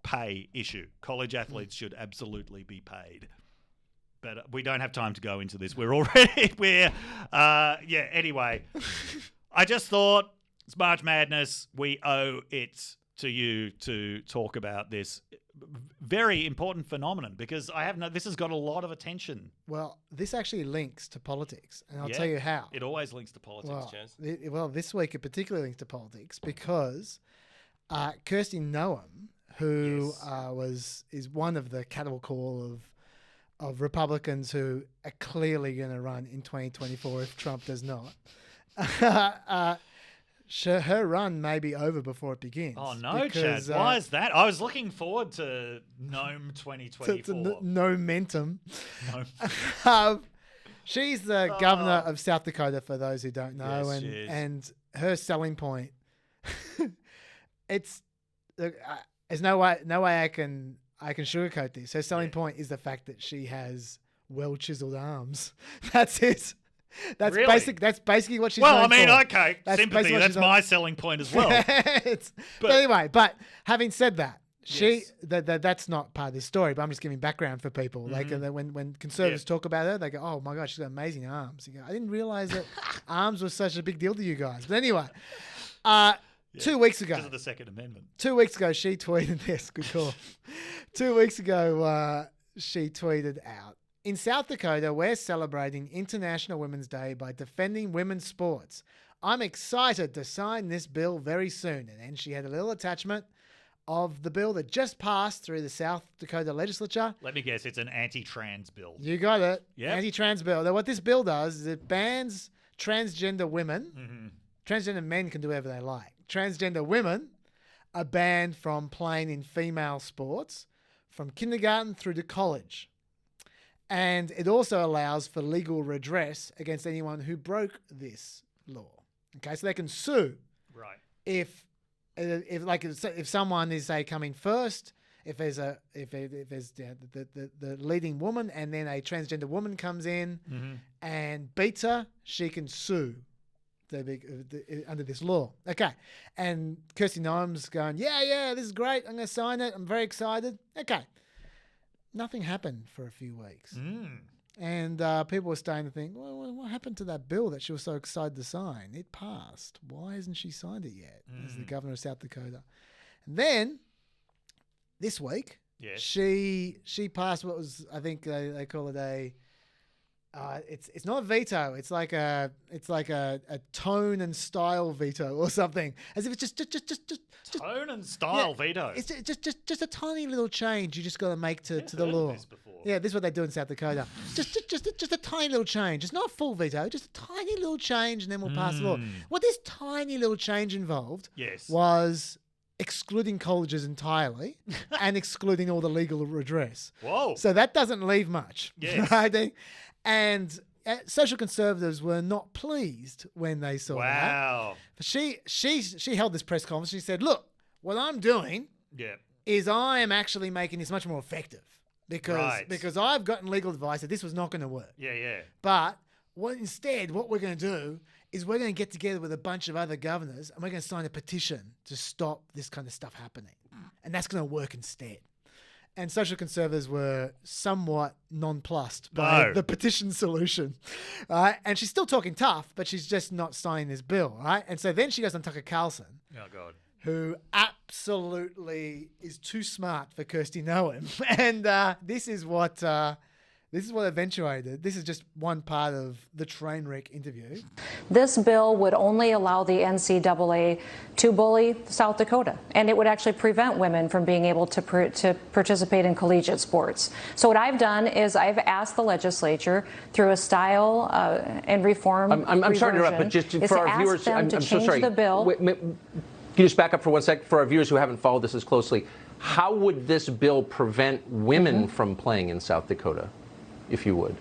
pay issue. College athletes should absolutely be paid. But we don't have time to go into this. Anyway. I just thought it's March Madness. We owe it to you to talk about this very important phenomenon because this has got a lot of attention. Well, this actually links to politics, and I'll tell you how. It always links to politics, Chaz. Well, this week it particularly links to politics because Kristi Noem, who is one of the cattle call of Republicans who are clearly going to run in 2024 if Trump does not. Her run may be over before it begins. Oh no, Chad! Why is that? I was looking forward to Noem 2024. Nomentum. She's the governor of South Dakota, for those who don't know, and her selling point. There's no way I can sugarcoat this. Her selling point is the fact that she has well chiseled arms. That's it. That's really? That's basically what she's. Well, I known mean, for. okay, sympathy. That's my selling point as well. But anyway, having said that, that's not part of this story. But I'm just giving background for people. Like when conservatives talk about her, they go, "Oh my God, she's got amazing arms." You go, I didn't realize that arms was such a big deal to you guys. But anyway, 2 weeks ago, because of the Second Amendment. 2 weeks ago, she tweeted this. Good call. 2 weeks ago, she tweeted out, "In South Dakota, we're celebrating International Women's Day by defending women's sports. I'm excited to sign this bill very soon." And then she had a little attachment of the bill that just passed through the South Dakota legislature. Let me guess, it's an anti-trans bill. You got it. Yeah. Anti-trans bill. Now, what this bill does is it bans transgender women. Mm-hmm. Transgender men can do whatever they like. Transgender women are banned from playing in female sports from kindergarten through to college. And it also allows for legal redress against anyone who broke this law. Okay, so they can sue. Right. If someone is, say, coming first if there's the leading woman and then a transgender woman comes in and beats her, she can sue under this law. Okay. And Kristi Noem's going, yeah, this is great. I'm going to sign it. I'm very excited. Okay. Nothing happened for a few weeks. And people were starting to think, well, what happened to that bill that she was so excited to sign? It passed. Why hasn't she signed it yet as the governor of South Dakota? And then this week, she passed what was, I think they call it a, it's not a veto. It's like a tone and style veto or something. As if it's just tone and style veto. It's just a tiny little change you just got to make to the law. This before. Yeah, this is what they do in South Dakota. just a tiny little change. It's not a full veto. Just a tiny little change, and then we'll pass the law. What this tiny little change involved was excluding colleges entirely and excluding all the legal redress. Whoa! So that doesn't leave much. Yes. Right? And social conservatives were not pleased when they saw that. Wow. She held this press conference. She said, "Look, what I'm doing is I am actually making this much more effective because I've gotten legal advice that this was not going to work. Yeah. But what we're going to do is we're going to get together with a bunch of other governors and we're going to sign a petition to stop this kind of stuff happening, and that's going to work instead." And social conservatives were somewhat nonplussed by the petition solution, right? And she's still talking tough, but she's just not signing this bill, right? And so then she goes on Tucker Carlson, who absolutely is too smart for Kristi Noem, and this is what eventuated. This is just one part of the train wreck interview. This bill would only allow the NCAA to bully South Dakota, and it would actually prevent women from being able to participate in collegiate sports. So what I've done is I've asked the legislature through a style and reform. I'm sorry to interrupt, but just for our viewers, I'm so sorry. The bill. Can you just back up for 1 sec for our viewers who haven't followed this as closely? How would this bill prevent women from playing in South Dakota, if you would?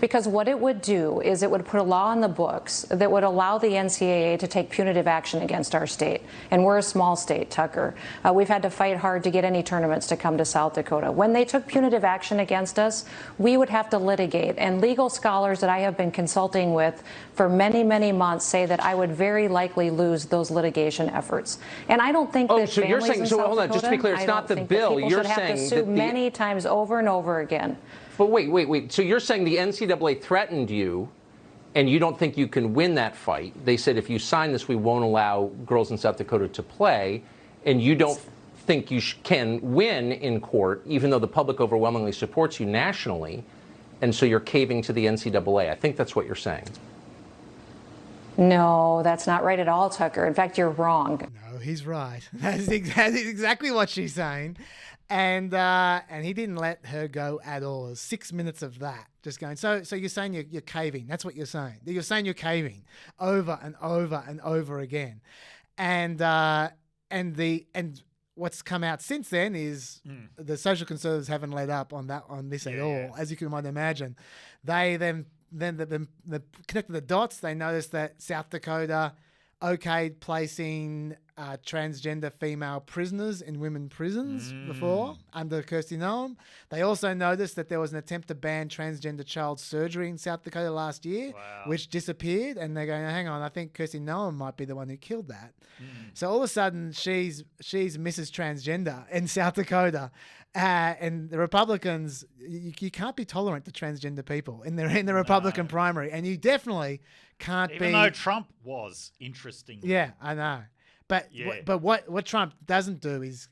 Because what it would do is it would put a law on the books that would allow the NCAA to take punitive action against our state. And we're a small state, Tucker. We've had to fight hard to get any tournaments to come to South Dakota. When they took punitive action against us, we would have to litigate. And legal scholars that I have been consulting with for many, many months say that I would very likely lose those litigation efforts. And I don't think that so you're saying, so hold on, just to be clear, it's not the bill. You're saying have to sue many times over and over again. But wait. So you're saying the NCAA threatened you, and you don't think you can win that fight. They said if you sign this, we won't allow girls in South Dakota to play, and you don't think you can win in court, even though the public overwhelmingly supports you nationally, and so you're caving to the NCAA. I think that's what you're saying. No, that's not right at all, Tucker. In fact, you're wrong. No, he's right. That's exactly what she's saying. And he didn't let her go at all. It was 6 minutes of that, just going. So you're saying you're caving. That's what you're saying. You're saying you're caving over and over and over again. And what's come out since then is the social conservatives haven't let up on this at all, as you can might imagine. They then connected the dots. They noticed that South Dakota okayed placing transgender female prisoners in women prisons before under Kristi Noem. They also noticed that there was an attempt to ban transgender child surgery in South Dakota last year, which disappeared. And they're going, hang on, I think Kristi Noem might be the one who killed that. So all of a sudden, she's Mrs. Transgender in South Dakota. And the Republicans, you can't be tolerant to transgender people in the Republican primary, and you definitely can't Even though Trump was, interestingly. Yeah, I know. But what Trump doesn't do is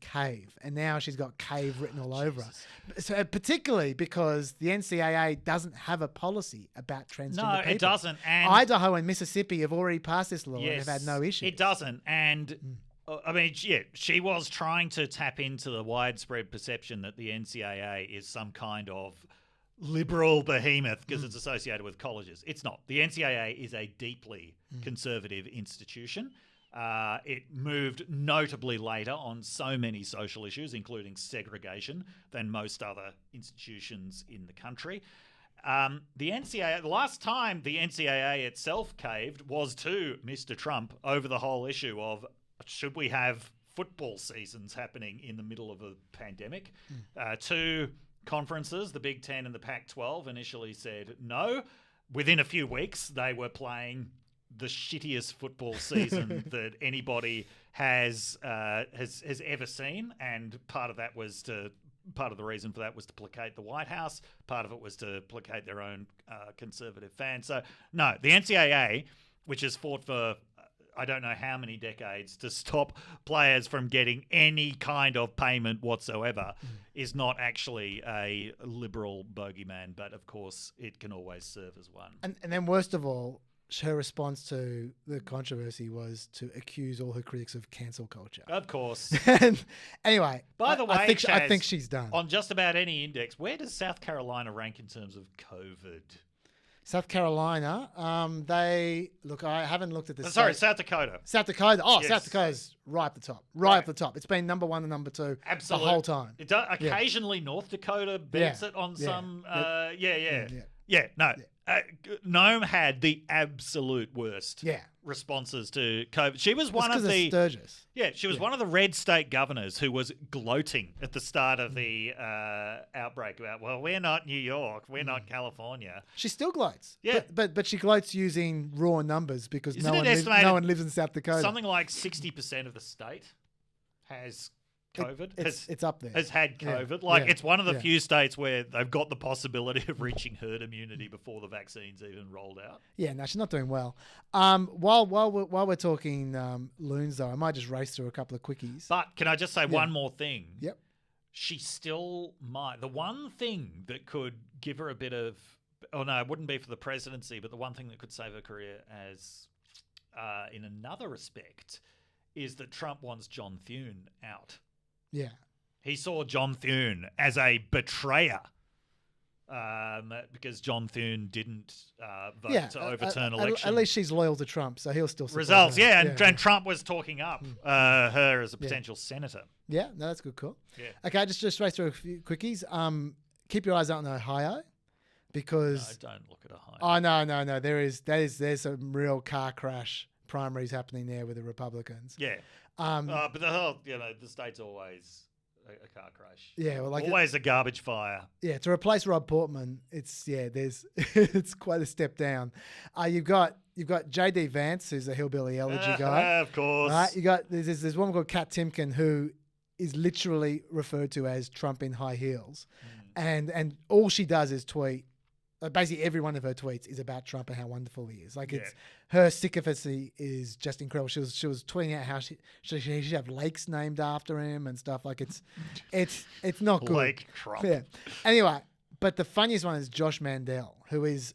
cave, and now she's got cave written all over her. So particularly because the NCAA doesn't have a policy about transgender people. No, it doesn't. And Idaho and Mississippi have already passed this law and have had no issues. It doesn't. And I mean, she was trying to tap into the widespread perception that the NCAA is some kind of liberal behemoth because it's associated with colleges. It's not. The NCAA is a deeply conservative institution. It moved notably later on so many social issues, including segregation, than most other institutions in the country. The NCAA, the last time the NCAA itself caved was to Mr. Trump over the whole issue of should we have football seasons happening in the middle of a pandemic. Two conferences, the Big Ten and the Pac-12, initially said no. Within a few weeks, they were playing the shittiest football season that anybody has ever seen, and part of the reason for that was to placate the White House. Part of it was to placate their own conservative fans. So no, the NCAA, which has fought for I don't know how many decades to stop players from getting any kind of payment whatsoever, is not actually a liberal bogeyman, but of course it can always serve as one. And then worst of all, her response to the controversy was to accuse all her critics of cancel culture. Of course. And anyway, by the way, I think she's done. On just about any index, where does South Carolina rank in terms of COVID? South Carolina, I haven't looked at this. Sorry, South Dakota. South Dakota. Oh, Yes. South Dakota's right up the top. Up the top. It's been number one and number two Absolutely. the whole time. It does, occasionally North Dakota beats it on some. No. Noem had the absolute worst responses to COVID. She was one of the Sturgis. Yeah, she was one of the red state governors who was gloating at the start of the outbreak about, well, we're not New York, we're not California. She still gloats. Yeah. But she gloats using raw numbers because Isn't no it one lives in South Dakota. Something like 60% of the state has COVID. It's up there. Has had COVID. It's one of the few states where they've got the possibility of reaching herd immunity before the vaccine's even rolled out. Yeah, no, she's not doing well. While we're talking loons, though, I might just race through a couple of quickies. But can I just say one more thing? Yep. She still might. The one thing that could give her a bit of... Oh, no, it wouldn't be for the presidency, but the one thing that could save her career as in another respect is that Trump wants John Thune out. Yeah. He saw John Thune as a betrayer because John Thune didn't vote to overturn elections. At least she's loyal to Trump, so he'll still support results. her. Yeah, and Trump was talking up her as a potential senator. Yeah, no, that's good call. Yeah. Okay, just race through a few quickies. Keep your eyes out on Ohio because... No, don't look at Ohio. Oh, no. There's some real car crash primaries happening there with the Republicans. Yeah. But the whole, the state's always a car crash. Yeah, well, always a garbage fire. Yeah, to replace Rob Portman, it's quite a step down. You've got J.D. Vance, who's a hillbilly elegy guy. Of course. Right, you got there's one called Kat Timken who is literally referred to as Trump in high heels, and all she does is tweet. Basically, every one of her tweets is about Trump and how wonderful he is. It's her sycophancy is just incredible. She was tweeting out how she should have lakes named after him and stuff. It's not good. Lake Trump. Yeah. Anyway, but the funniest one is Josh Mandel, who is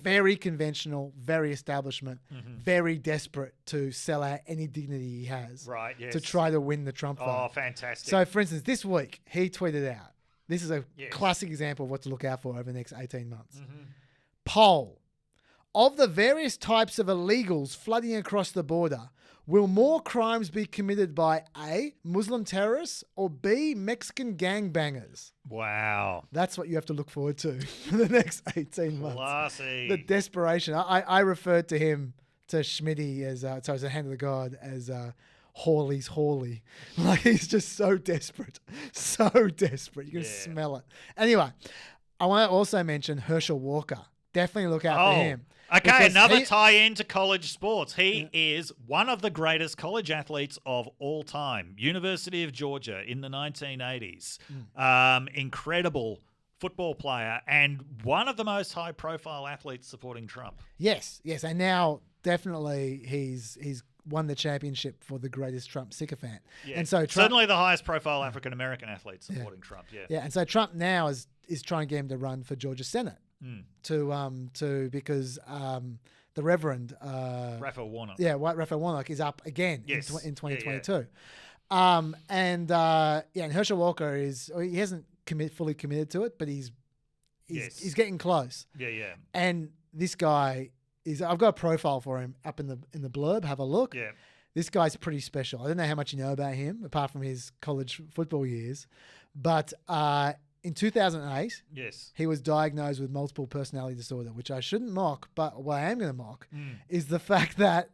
very conventional, very establishment, very desperate to sell out any dignity he has. Right. Yes. To try to win the Trump vote. Oh, fantastic. So, for instance, this week he tweeted out. This is a classic example of what to look out for over the next 18 months. Poll. Of the various types of illegals flooding across the border, will more crimes be committed by A, Muslim terrorists, or B, Mexican gangbangers? Wow. That's what you have to look forward to for the next 18 months. Classy. The desperation. I referred to him, to Schmitty, as a hand of the God, as... Hawley's Hawley. He's just so desperate. So desperate. You can smell it. Anyway, I want to also mention Herschel Walker. Definitely look out for him. Okay, another tie-in to college sports. He is one of the greatest college athletes of all time. University of Georgia in the 1980s. Incredible football player and one of the most high-profile athletes supporting Trump. Yes. And now definitely he's won the championship for the greatest Trump sycophant. Yeah. And so Trump, certainly the highest profile African-American athlete supporting Trump. Yeah. And so Trump now is trying to get him to run for Georgia Senate because the Reverend Raphael Warnock. Yeah, Raphael Warnock is up again in 2022. And Herschel Walker he hasn't fully committed to it, but he's getting close. Yeah. And this guy I've got a profile for him up in the blurb. Have a look. Yeah. This guy's pretty special. I don't know how much you know about him, apart from his college football years. But in 2008, he was diagnosed with multiple personality disorder, which I shouldn't mock, but what I am going to mock is the fact that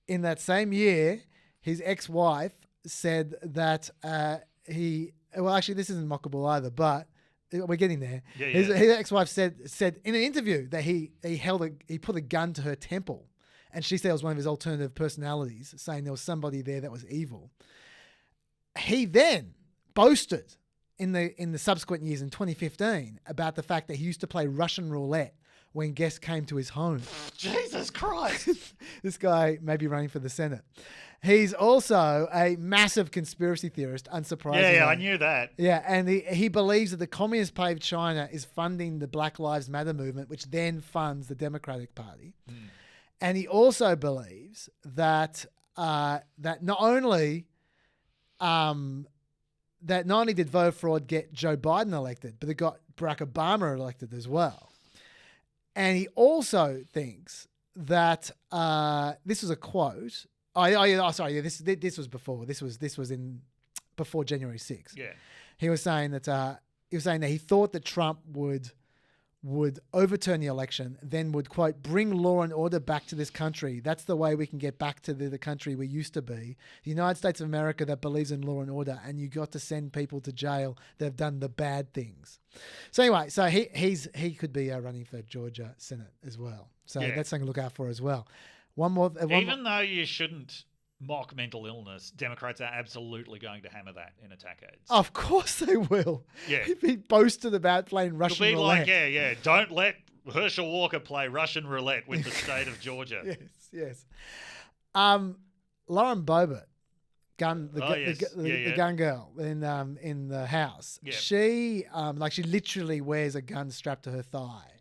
in that same year, his ex-wife said that actually this isn't mockable either, but we're getting there. Yeah, His yeah. ex-wife said in an interview that he put a gun to her temple, and she said it was one of his alternative personalities, saying there was somebody there that was evil. He then boasted in the subsequent years in 2015 about the fact that he used to play Russian roulette when guests came to his home. Jesus Christ. This guy may be running for the Senate. He's also a massive conspiracy theorist, unsurprisingly. Yeah, I knew that. Yeah, and he believes that the Communist Party of China is funding the Black Lives Matter movement, which then funds the Democratic Party. And he also believes that that not only did voter fraud get Joe Biden elected, but it got Barack Obama elected as well. And he also thinks that this was a quote. This was before. This was before January 6th. Yeah. He was saying that he thought that Trump would overturn the election, then would, quote, bring law and order back to this country. That's the way we can get back to the country we used to be. The United States of America that believes in law and order, and you got to send people to jail that have done the bad things. So anyway, so he could be running for Georgia Senate as well. So that's something to look out for as well. Even though you shouldn't mock mental illness, Democrats are absolutely going to hammer that in attack ads. Of course they will. Yeah. He boasted about playing Russian It'll be roulette. like, don't let Herschel Walker play Russian roulette with the state of Georgia. Yes. Lauren Boebert, the gun girl in the house. Yep. She she literally wears a gun strapped to her thigh,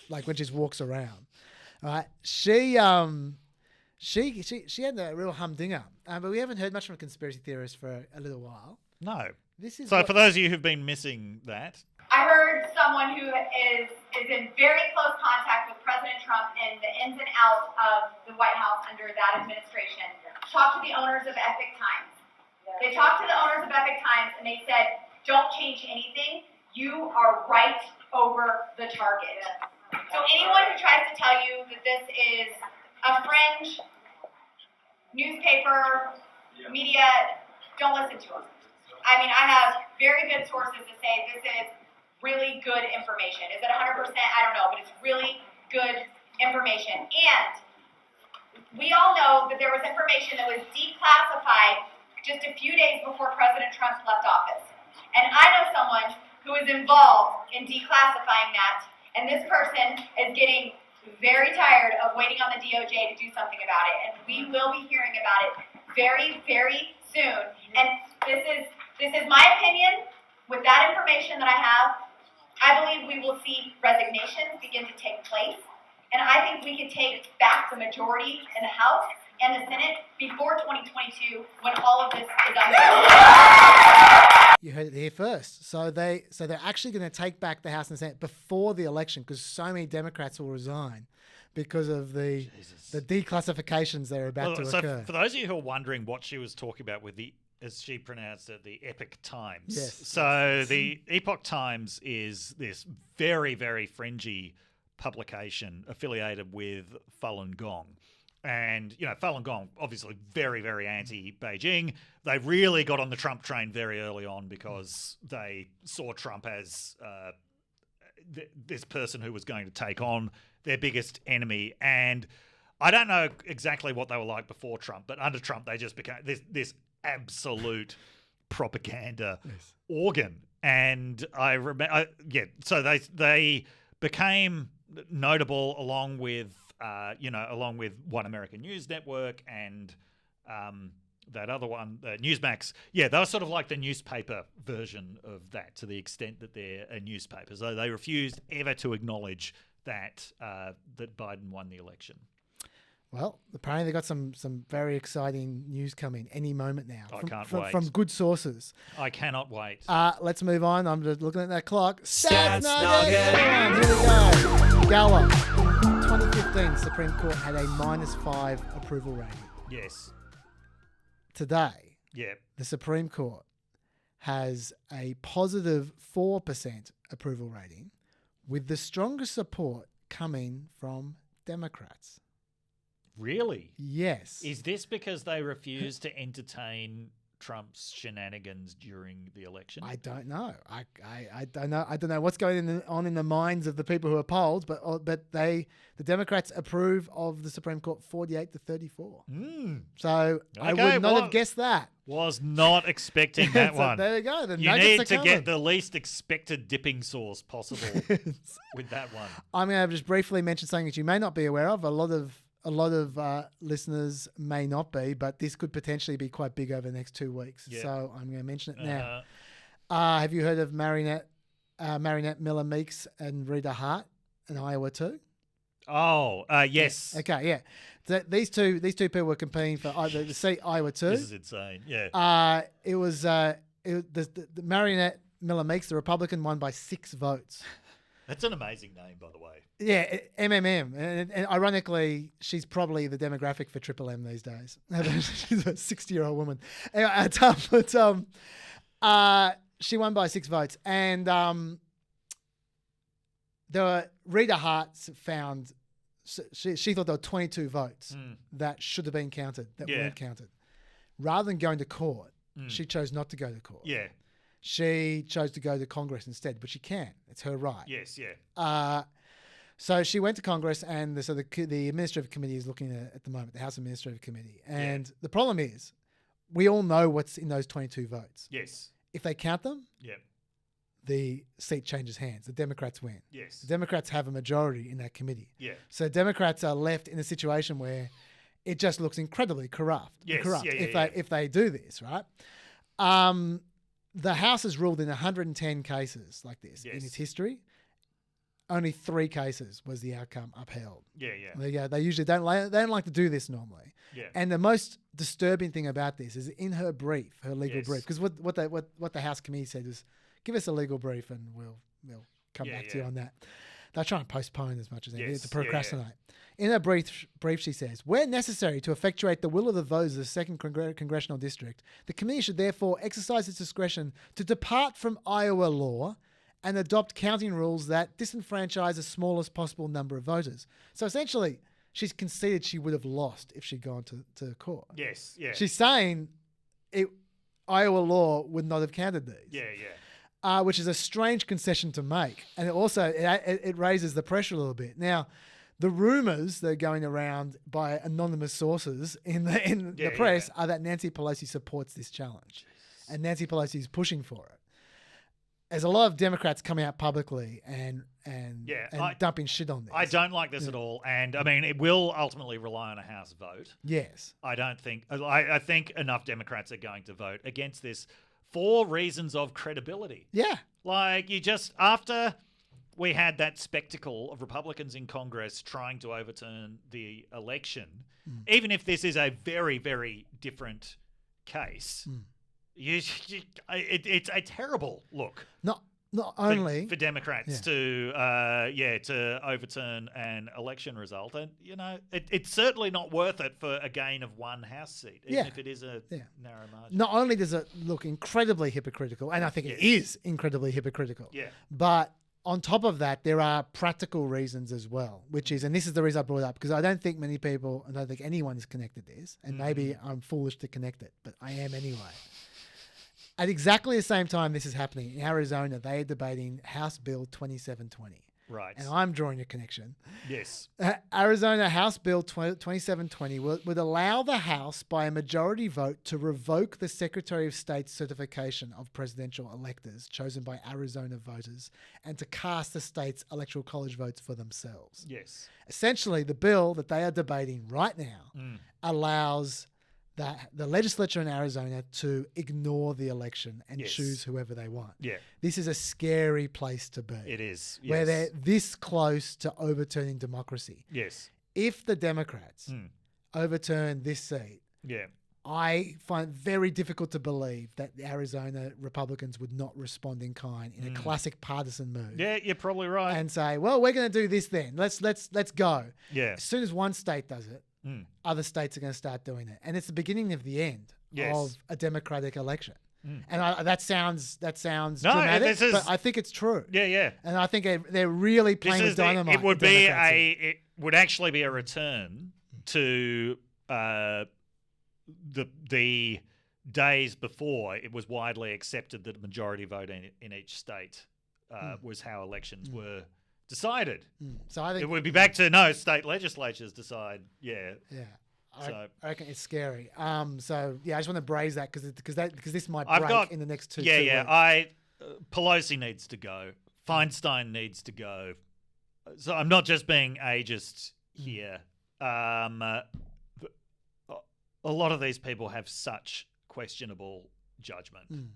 when she walks around. Right? She had a real humdinger, but we haven't heard much from a conspiracy theorist for a little while. No. This is for those of you who've been missing that. I heard someone who is in very close contact with President Trump and the ins and outs of the White House under that administration talk to the owners of Epic Times. They talked to the owners of Epic Times and they said, don't change anything. You are right over the target. So anyone who tries to tell you that this is a fringe newspaper, media, don't listen to them. I mean, I have very good sources to say this is really good information. Is it 100%? I don't know, but it's really good information. And we all know that there was information that was declassified just a few days before President Trump left office. And I know someone who is involved in declassifying that, and this person is getting very tired of waiting on the DOJ to do something about it, and we will be hearing about it very, very soon. And this is my opinion. With that information that I have, I believe we will see resignations begin to take place, and I think we can take back the majority in the House and the Senate before 2022, when all of this is under. You heard it here first. So they're actually going to take back the House and Senate before the election, because so many Democrats will resign because of the declassifications that are about to occur. For those of you who are wondering what she was talking about with the, as she pronounced it, the Epic Times. Yes. So the Epoch Times is this very, very fringy publication affiliated with Falun Gong. And, Falun Gong, obviously very, very anti-Beijing. They really got on the Trump train very early on because they saw Trump as this person who was going to take on their biggest enemy. And I don't know exactly what they were like before Trump, but under Trump, they just became this absolute propaganda organ. And I remember, so they became notable along with One American News Network and that other one, Newsmax. Yeah, they were sort of like the newspaper version of that, to the extent that they're a newspaper. So they refused ever to acknowledge that Biden won the election. Well, apparently they got some very exciting news coming any moment now. I can't wait. From good sources. I cannot wait. Let's move on. I'm just looking at that clock. Stats Nugget! Nugget! Here we go. Gallup. In 2015, the Supreme Court had a -5 approval rating. Yes. Today, Yeah. the Supreme Court has a positive 4% approval rating, with the strongest support coming from Democrats. Really? Yes. Is this because they refuse to entertain Trump's shenanigans during the election? I don't know. I don't know. I don't know what's going on in the minds of the people who are polled, but the Democrats approve of the Supreme Court 48-34. So I would not have guessed that. Was not expecting that one. There you go. The you nuggets need to are get coming. the least expected dipping sauce possible with that one. I'm going to just briefly mention something that you may not be aware of. A lot of listeners may not be, but this could potentially be quite big over the next 2 weeks. Yeah. So I'm going to mention it now. Have you heard of Marinette Miller Meeks and Rita Hart in Iowa too? Oh, yes. Okay, yeah. These two people were competing for the seat Iowa 2. This is insane. Yeah. It was the Marinette Miller Meeks, the Republican, won by 6 votes. That's an amazing name, by the way. Yeah, MMM. And ironically, she's probably the demographic for Triple M these days. She's a 60-year-old woman. Anyway, she won by 6 votes. And Rita Hart found... She thought there were 22 votes that should have been counted, that weren't counted. Rather than going to court, she chose not to go to court. Yeah. She chose to go to Congress instead, but she can. It's her right. Yes, yeah. So she went to Congress, and the Administrative Committee is looking at the moment, the House Administrative Committee. And the problem is, we all know what's in those 22 votes. Yes. If they count them, the seat changes hands. The Democrats win. Yes. The Democrats have a majority in that committee. Yeah. So Democrats are left in a situation where it just looks incredibly corrupt. Yes. If they do this, right? The House has ruled in 110 cases like this in its history. Only 3 cases was the outcome upheld. Yeah, yeah. There you go. They usually don't like to do this normally. Yeah. And the most disturbing thing about this is in her brief, her legal brief, because what the House committee said was, give us a legal brief and we'll come back to you on that. They'll try and postpone as much as they need to procrastinate. In her brief, she says, where necessary to effectuate the will of the voters of the 2nd Congressional District, the committee should therefore exercise its discretion to depart from Iowa law and adopt counting rules that disenfranchise the smallest possible number of voters. So essentially, she's conceded she would have lost if she'd gone to court. Yes, yeah. She's saying Iowa law would not have counted these. Yeah, yeah. Which is a strange concession to make. And it raises the pressure a little bit. Now, the rumours that are going around by anonymous sources in the press are that Nancy Pelosi supports this challenge. And Nancy Pelosi is pushing for it. There's a lot of Democrats coming out publicly and dumping shit on this. I don't like this at all. And, I mean, it will ultimately rely on a House vote. Yes. I think enough Democrats are going to vote against this for reasons of credibility. Yeah. Like, after we had that spectacle of Republicans in Congress trying to overturn the election, even if this is a very, very different case, it's a terrible look. Not only for Democrats to overturn an election result, and it's certainly not worth it for a gain of 1 House seat, even if it is a narrow margin. Not only does it look incredibly hypocritical, and I think it is incredibly hypocritical, but on top of that, there are practical reasons as well, which is, and this is the reason I brought it up, because I don't think many people, I don't think anyone has connected this, and maybe I'm foolish to connect it, but I am anyway. At exactly the same time this is happening, in Arizona, they are debating House Bill 2720. Right. And I'm drawing a connection. Yes. Arizona House Bill 2720 would allow the House, by a majority vote, to revoke the Secretary of State's certification of presidential electors chosen by Arizona voters and to cast the state's electoral college votes for themselves. Yes. Essentially, the bill that they are debating right now allows the legislature in Arizona to ignore the election and choose whoever they want. Yeah. This is a scary place to be. It is. Yes. Where they're this close to overturning democracy. Yes. If the Democrats overturn this seat, I find it very difficult to believe that the Arizona Republicans would not respond in kind in a classic partisan move. Yeah, you're probably right. And say, well, we're going to do this then. Let's go. Yeah. As soon as one state does it, other states are going to start doing it, and it's the beginning of the end of a democratic election. And that sounds dramatic, but I think it's true. Yeah, yeah. And I think they're really playing with dynamite. It would actually be a return to the days before, it was widely accepted that a majority vote in each state was how elections were decided. So I think it would be back to state legislatures decide. Yeah. I reckon it's scary. So I just want to braise that because this might I've break got, in the next two. Yeah. Weeks. Pelosi needs to go. Feinstein needs to go. So I'm not just being ageist here. A lot of these people have such questionable judgment,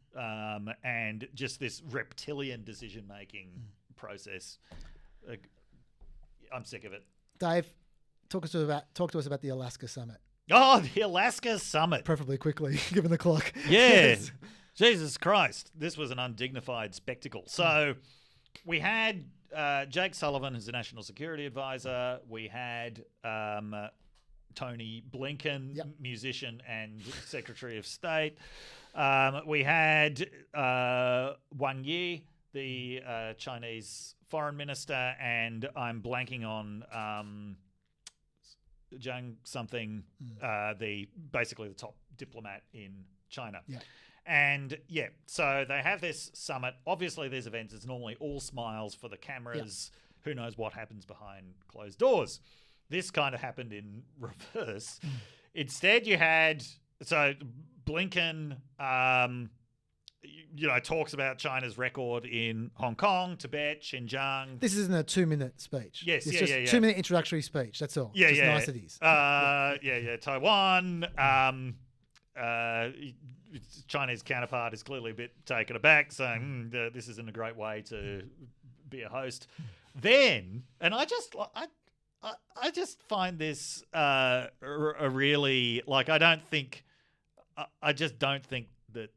and just this reptilian decision-making process. I'm sick of it. Dave, talk to us about the Alaska summit. Oh, the Alaska summit. Preferably quickly, given the clock. Yeah. Jesus Christ. This was an undignified spectacle. So we had Jake Sullivan, who's the National Security Advisor. We had Tony Blinken, musician and Secretary of State. We had Wang Yi, the Chinese foreign minister, and I'm blanking on Zhang something, basically the top diplomat in China. Yeah. And so they have this summit. Obviously, these events, it's normally all smiles for the cameras. Who knows what happens behind closed doors? This kind of happened in reverse. Instead, you had Blinken, talks about China's record in Hong Kong, Tibet, Xinjiang. This isn't a 2-minute speech. Yes, it's just 2-minute introductory speech. That's all. Just niceties. Taiwan. Chinese counterpart is clearly a bit taken aback, saying this isn't a great way to be a host. Then, and I just find this a really I just don't think that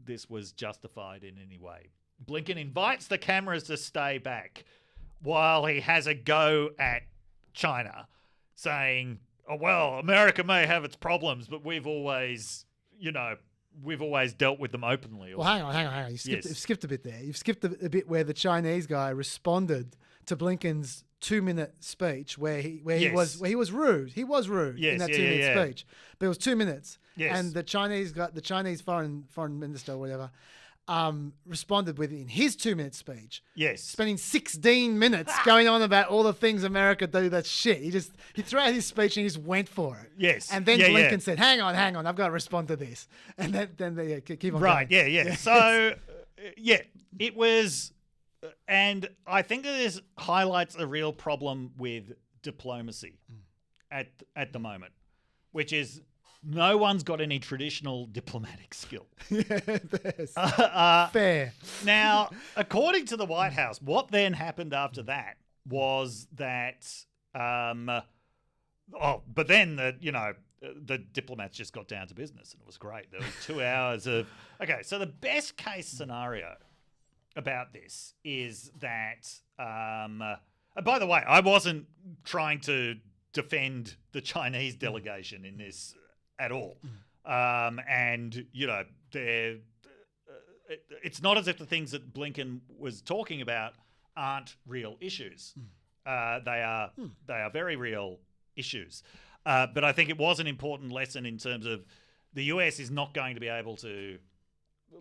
this was justified in any way. Blinken invites the cameras to stay back while he has a go at China, saying, "Oh well, America may have its problems, but we've always dealt with them openly." Well, hang on. You've skipped a bit there. You've skipped a bit where the Chinese guy responded to Blinken's 2-minute speech where he was rude. He was rude in that 2-minute speech, but it was 2 minutes. Yes. And the Chinese foreign minister or whatever responded within his 2-minute speech. Yes. Spending 16 minutes going on about all the things America do that's shit. He threw out his speech and he just went for it. Yes. And then Blinken said, hang on, I've got to respond to this. And then they keep on right, going. Yeah. So, it was, and I think that this highlights a real problem with diplomacy at the moment, which is no one's got any traditional diplomatic skill. Fair. Now, according to the White House, what then happened after that was that, but then the diplomats just got down to business and it was great. There was 2 hours of, okay, so the best case scenario about this is that, by the way, I wasn't trying to defend the Chinese delegation in this at all. It's not as if the things that Blinken was talking about aren't real issues. They are very real issues. But I think it was an important lesson in terms of the US is not going to be able to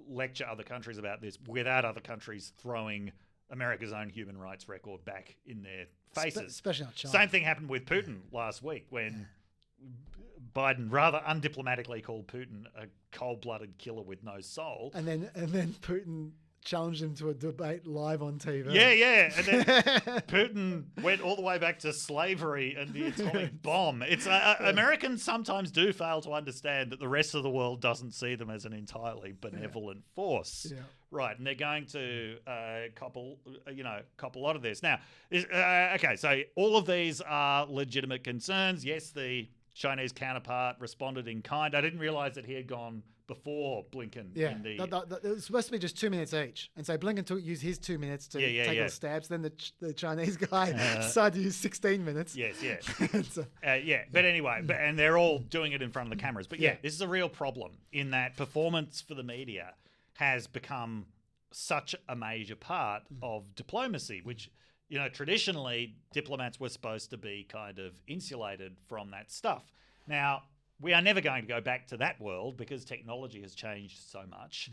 lecture other countries about this without other countries throwing America's own human rights record back in their faces. Especially not China. Same thing happened with Putin last week when Biden rather undiplomatically called Putin a cold-blooded killer with no soul. And then Putin challenged him to a debate live on TV. Yeah. And then Putin went all the way back to slavery and the atomic bomb. It's Americans sometimes do fail to understand that the rest of the world doesn't see them as an entirely benevolent force. Yeah. Right, and they're going to cop a lot of this. Now, so all of these are legitimate concerns. Yes, the Chinese counterpart responded in kind. I didn't realize that he had gone before Blinken. Yeah, it was supposed to be just 2 minutes each. And so Blinken used his 2 minutes to take all the stabs. Then the Chinese guy decided to use 16 minutes. Yes. But anyway, and they're all doing it in front of the cameras. But this is a real problem in that performance for the media has become such a major part of diplomacy, which traditionally diplomats were supposed to be kind of insulated from that stuff. Now, we are never going to go back to that world because technology has changed so much.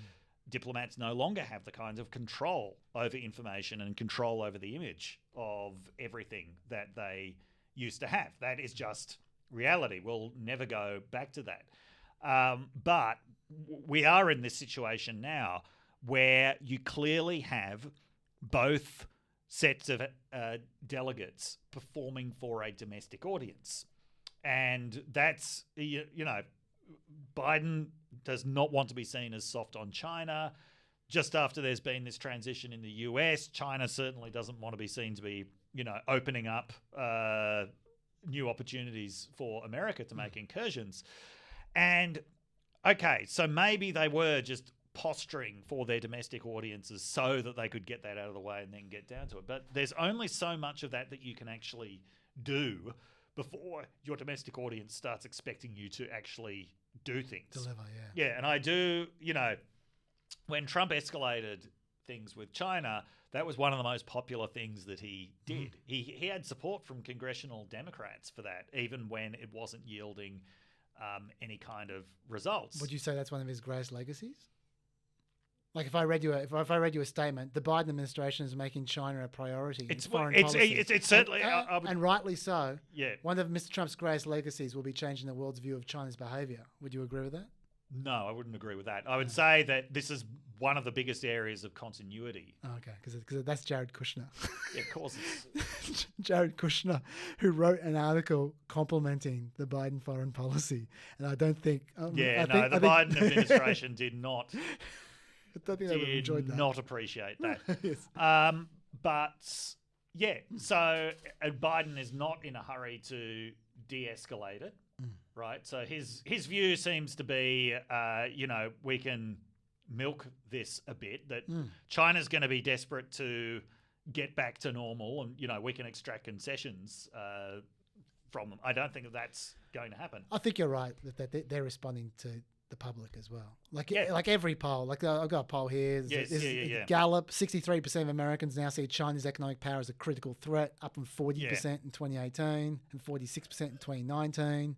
Diplomats no longer have the kinds of control over information and control over the image of everything that they used to have. That is just reality. We'll never go back to that. But we are in this situation now where you clearly have both sets of delegates performing for a domestic audience. And that's, Biden does not want to be seen as soft on China. Just after there's been this transition in the US, China certainly doesn't want to be seen to be, opening up new opportunities for America to make incursions. And, okay, so maybe they were just posturing for their domestic audiences so that they could get that out of the way and then get down to it. But there's only so much of that you can actually do before your domestic audience starts expecting you to actually do things. Deliver, yeah. Yeah, and I do, when Trump escalated things with China, that was one of the most popular things that he did. He had support from congressional Democrats for that, even when it wasn't yielding any kind of results. Would you say that's one of his greatest legacies? Like if I read you a statement, the Biden administration is making China a priority in foreign policy. It's certainly, and rightly so. Yeah. One of Mr. Trump's greatest legacies will be changing the world's view of China's behaviour. Would you agree with that? No, I wouldn't agree with that. I would say that this is one of the biggest areas of continuity. Oh, okay, because that's Jared Kushner. Yeah, of course. It's... Jared Kushner, who wrote an article complimenting the Biden foreign policy, and I don't think. The Biden administration did not. I don't think they would have enjoyed that. Not appreciate that. Yes. But yeah, so Biden is not in a hurry to de-escalate it, right? So his view seems to be, we can milk this a bit, that China's going to be desperate to get back to normal and, we can extract concessions from them. I don't think that's going to happen. I think you're right that they're responding to the public as well. Like every poll, I've got a poll here. Gallup, 63% of Americans now see China's economic power as a critical threat, up from 40% in 2018 and 46% in 2019.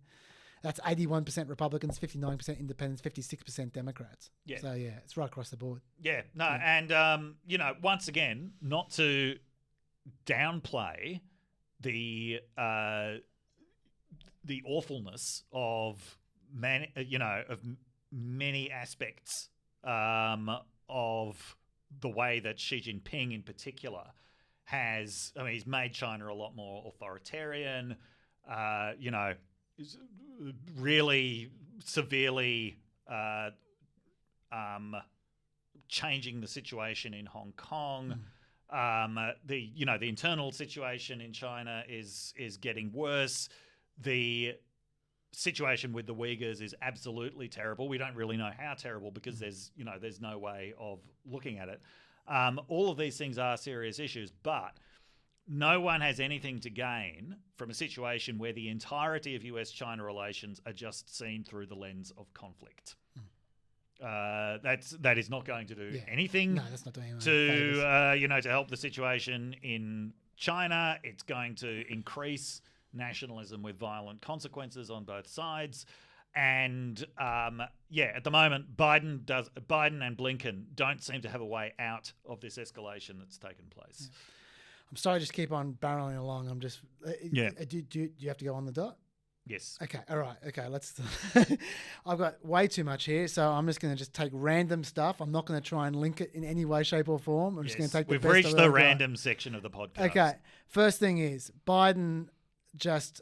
That's 81% Republicans, 59% Independents, 56% Democrats. Yeah. So it's right across the board. Yeah. No, and once again, not to downplay the awfulness of many aspects of the way that Xi Jinping in particular he's made China a lot more authoritarian, really severely changing the situation in Hong Kong. The internal situation in China is getting worse. The situation with the Uyghurs is absolutely terrible. We don't really know how terrible because there's no way of looking at it. All of these things are serious issues, but no one has anything to gain from a situation where the entirety of US-China relations are just seen through the lens of conflict. That is not going to do anything. No, that's not doing anything to help the situation in China. It's going to increase nationalism with violent consequences on both sides. And at the moment, Biden and Blinken don't seem to have a way out of this escalation that's taken place. Yeah. I'm sorry, I just keep on barreling along. I'm just do you have to go on the dot? Yes. Okay. All right. Okay. Let's. I've got way too much here, so I'm just going to just take random stuff. I'm not going to try and link it in any way, shape, or form. I'm just going to take. We've reached the random section of the podcast. Okay. First thing is Biden just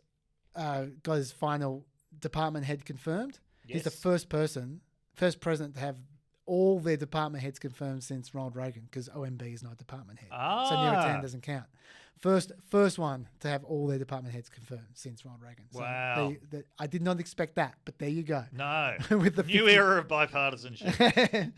got his final department head confirmed. Yes. He's the first president to have all their department heads confirmed since Ronald Reagan, because OMB is not a department head. So Neera doesn't count. First one to have all their department heads confirmed since Ronald Reagan. So wow. I did not expect that, but there you go. No. With the new era of bipartisanship.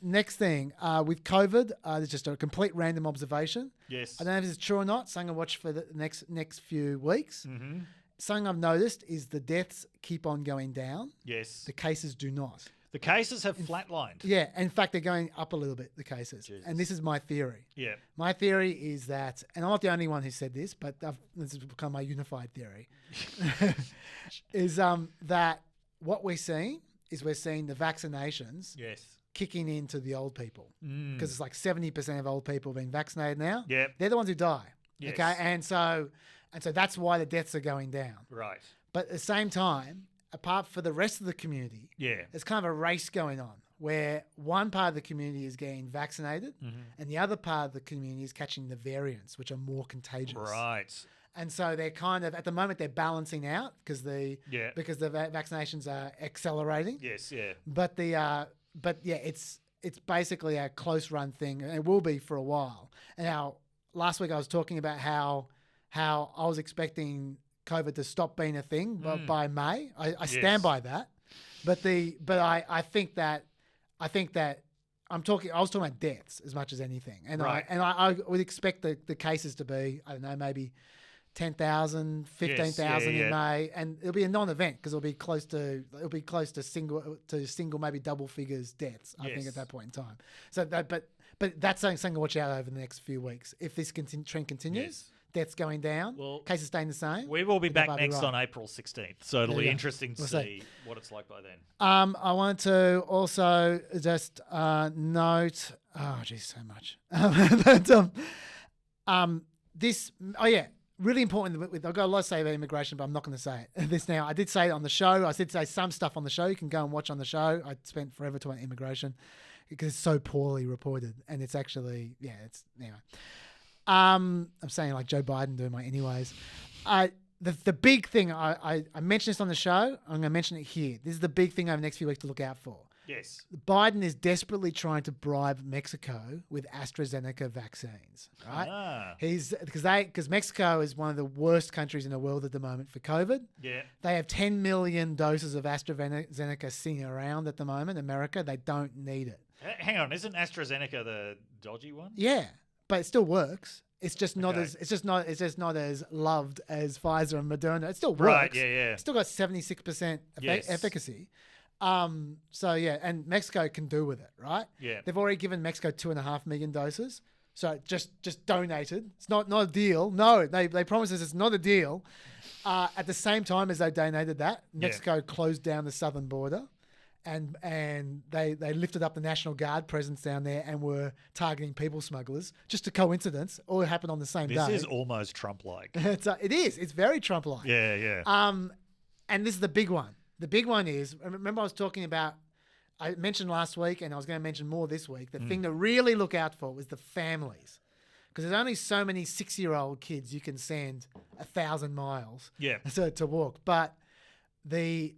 Next thing, with COVID, there's just a complete random observation. Yes. I don't know if this is true or not. Something I watch for the next few weeks. Mm-hmm. Something I've noticed is the deaths keep on going down. Yes. The cases do not. The cases have flatlined. Yeah, in fact, they're going up a little bit, the cases. Jesus. And this is my theory. Yeah. My theory is that, and I'm not the only one who said this, but this has become my unified theory, is that what we're seeing is we're seeing the vaccinations Yes. kicking into the old people. Because it's like 70% of old people being vaccinated now. Yep. They're the ones who die. Yes. Okay, and so that's why the deaths are going down. Right. But at the same time, apart for the rest of the community, Yeah. there's kind of a race going on where one part of the community is getting vaccinated and the other part of the community is catching the variants, which are more contagious. Right. And so they're kind of, at the moment, they're balancing out because the vaccinations are accelerating. Yes. Yeah. But it's basically a close run thing, and it will be for a while. And now last week I was talking about how I was expecting COVID to stop being a thing by May. I stand by that. But I think that I was talking about deaths as much as anything. And Right. I would expect the cases to be, I don't know, maybe 10,000, 15,000 in May, and it'll be a non-event because it'll be close to single, maybe double figures deaths. I think at that point in time. So but that's something to watch out over the next few weeks. If this trend continues, deaths going down, cases staying the same. We will be back that'll be next right. on April 16th, so it'll There be you go. interesting to We'll see what it's like by then. I want to also just note. Oh, geez, so much. Really important. I've got a lot to say about immigration, but I'm not going to say it this now. I did say it on the show. I did say some stuff on the show. You can go and watch on the show. I spent forever talking about immigration because it's so poorly reported, and it's actually anyway. I'm saying like Joe Biden doing my anyways. The big thing I mentioned this on the show. I'm going to mention it here. This is the big thing over the next few weeks to look out for. Yes. Biden is desperately trying to bribe Mexico with AstraZeneca vaccines, right? Because Mexico is one of the worst countries in the world at the moment for COVID. Yeah. They have 10 million doses of AstraZeneca sitting around at the moment. America, they don't need it. Hang on, isn't AstraZeneca the dodgy one? Yeah, but it still works. It's just not as loved as Pfizer and Moderna. It still works. Right, yeah. It's still got 76% efficacy. And Mexico can do with it, right? Yeah. They've already given Mexico 2.5 million doses. So just donated. It's not a deal. No, they promised us it's not a deal. At the same time as they donated that, Mexico closed down the southern border. And they lifted up the National Guard presence down there and were targeting people smugglers. Just a coincidence. All happened on the same day. This is almost Trump-like. It is. It's very Trump-like. Yeah. And this is the big one. The big one is, remember I was talking about, I mentioned last week and I was going to mention more this week, the thing to really look out for was the families. Because there's only so many 6-year-old kids you can send 1,000 miles to walk. But the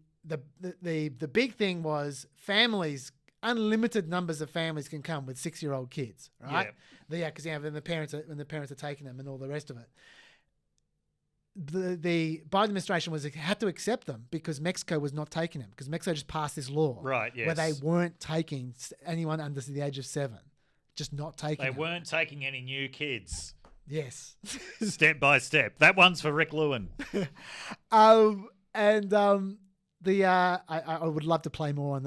big thing was families, unlimited numbers of families can come with 6-year-old kids, right? Because when the parents are taking them and all the rest of it. The Biden administration had to accept them because Mexico was not taking them because Mexico just passed this law where they weren't taking anyone under the age of 7, just not taking. They weren't taking any new kids. Yes, step by step. That one's for Rick Lewin. I would love to play more on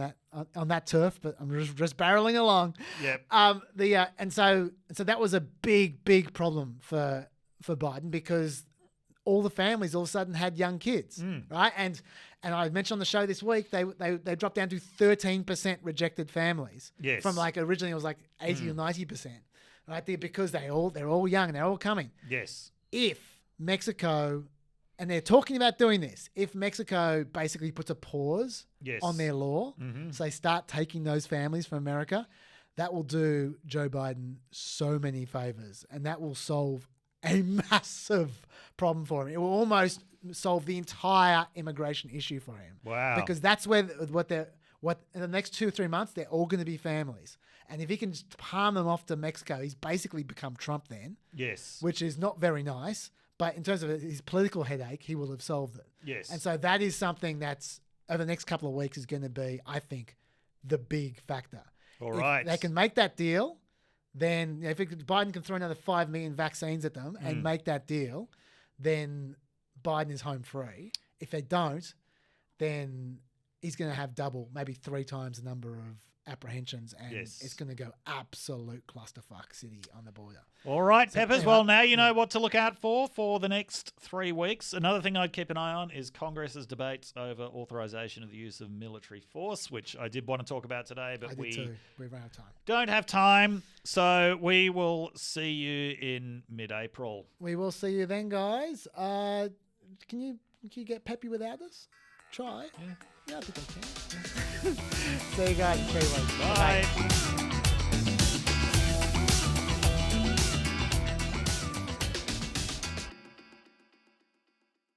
that turf, but I'm just barreling along. Yep. And so that was a big problem for Biden because all the families all of a sudden had young kids, right? And I mentioned on the show this week they dropped down to 13% rejected families. Yes. From like originally it was like 80 or 90%, right? Because they're all young and they're all coming. Yes. If Mexico, and they're talking about doing this, if Mexico basically puts a pause on their law, so they start taking those families from America, that will do Joe Biden so many favors, and that will solve a massive problem for him. It will almost solve the entire immigration issue for him. Wow. Because that's where in the next 2 or 3 months, they're all going to be families. And if he can just palm them off to Mexico, he's basically become Trump then. Yes. Which is not very nice. But in terms of his political headache, he will have solved it. Yes. And so that is something that's over the next couple of weeks is going to be, I think, the big factor. All right. If they can make that deal, then if Biden can throw another 5 million vaccines at them and make that deal, then Biden is home free. If they don't, then he's going to have double, maybe 3 times the number of apprehensions, and Yes. it's going to go absolute clusterfuck city on the border. All right, So, Peppers. anyway, Well, now you know what to look out for the next 3 weeks. Another thing I'd keep an eye on is Congress's debates over authorization of the use of military force, which I did want to talk about today, but I did too. We ran out of time. don't have time. So we will see you in mid-April. We will see you then, guys. Can you get peppy without us? Try. Yeah, I think I can. See you guys in 3 weeks. Bye.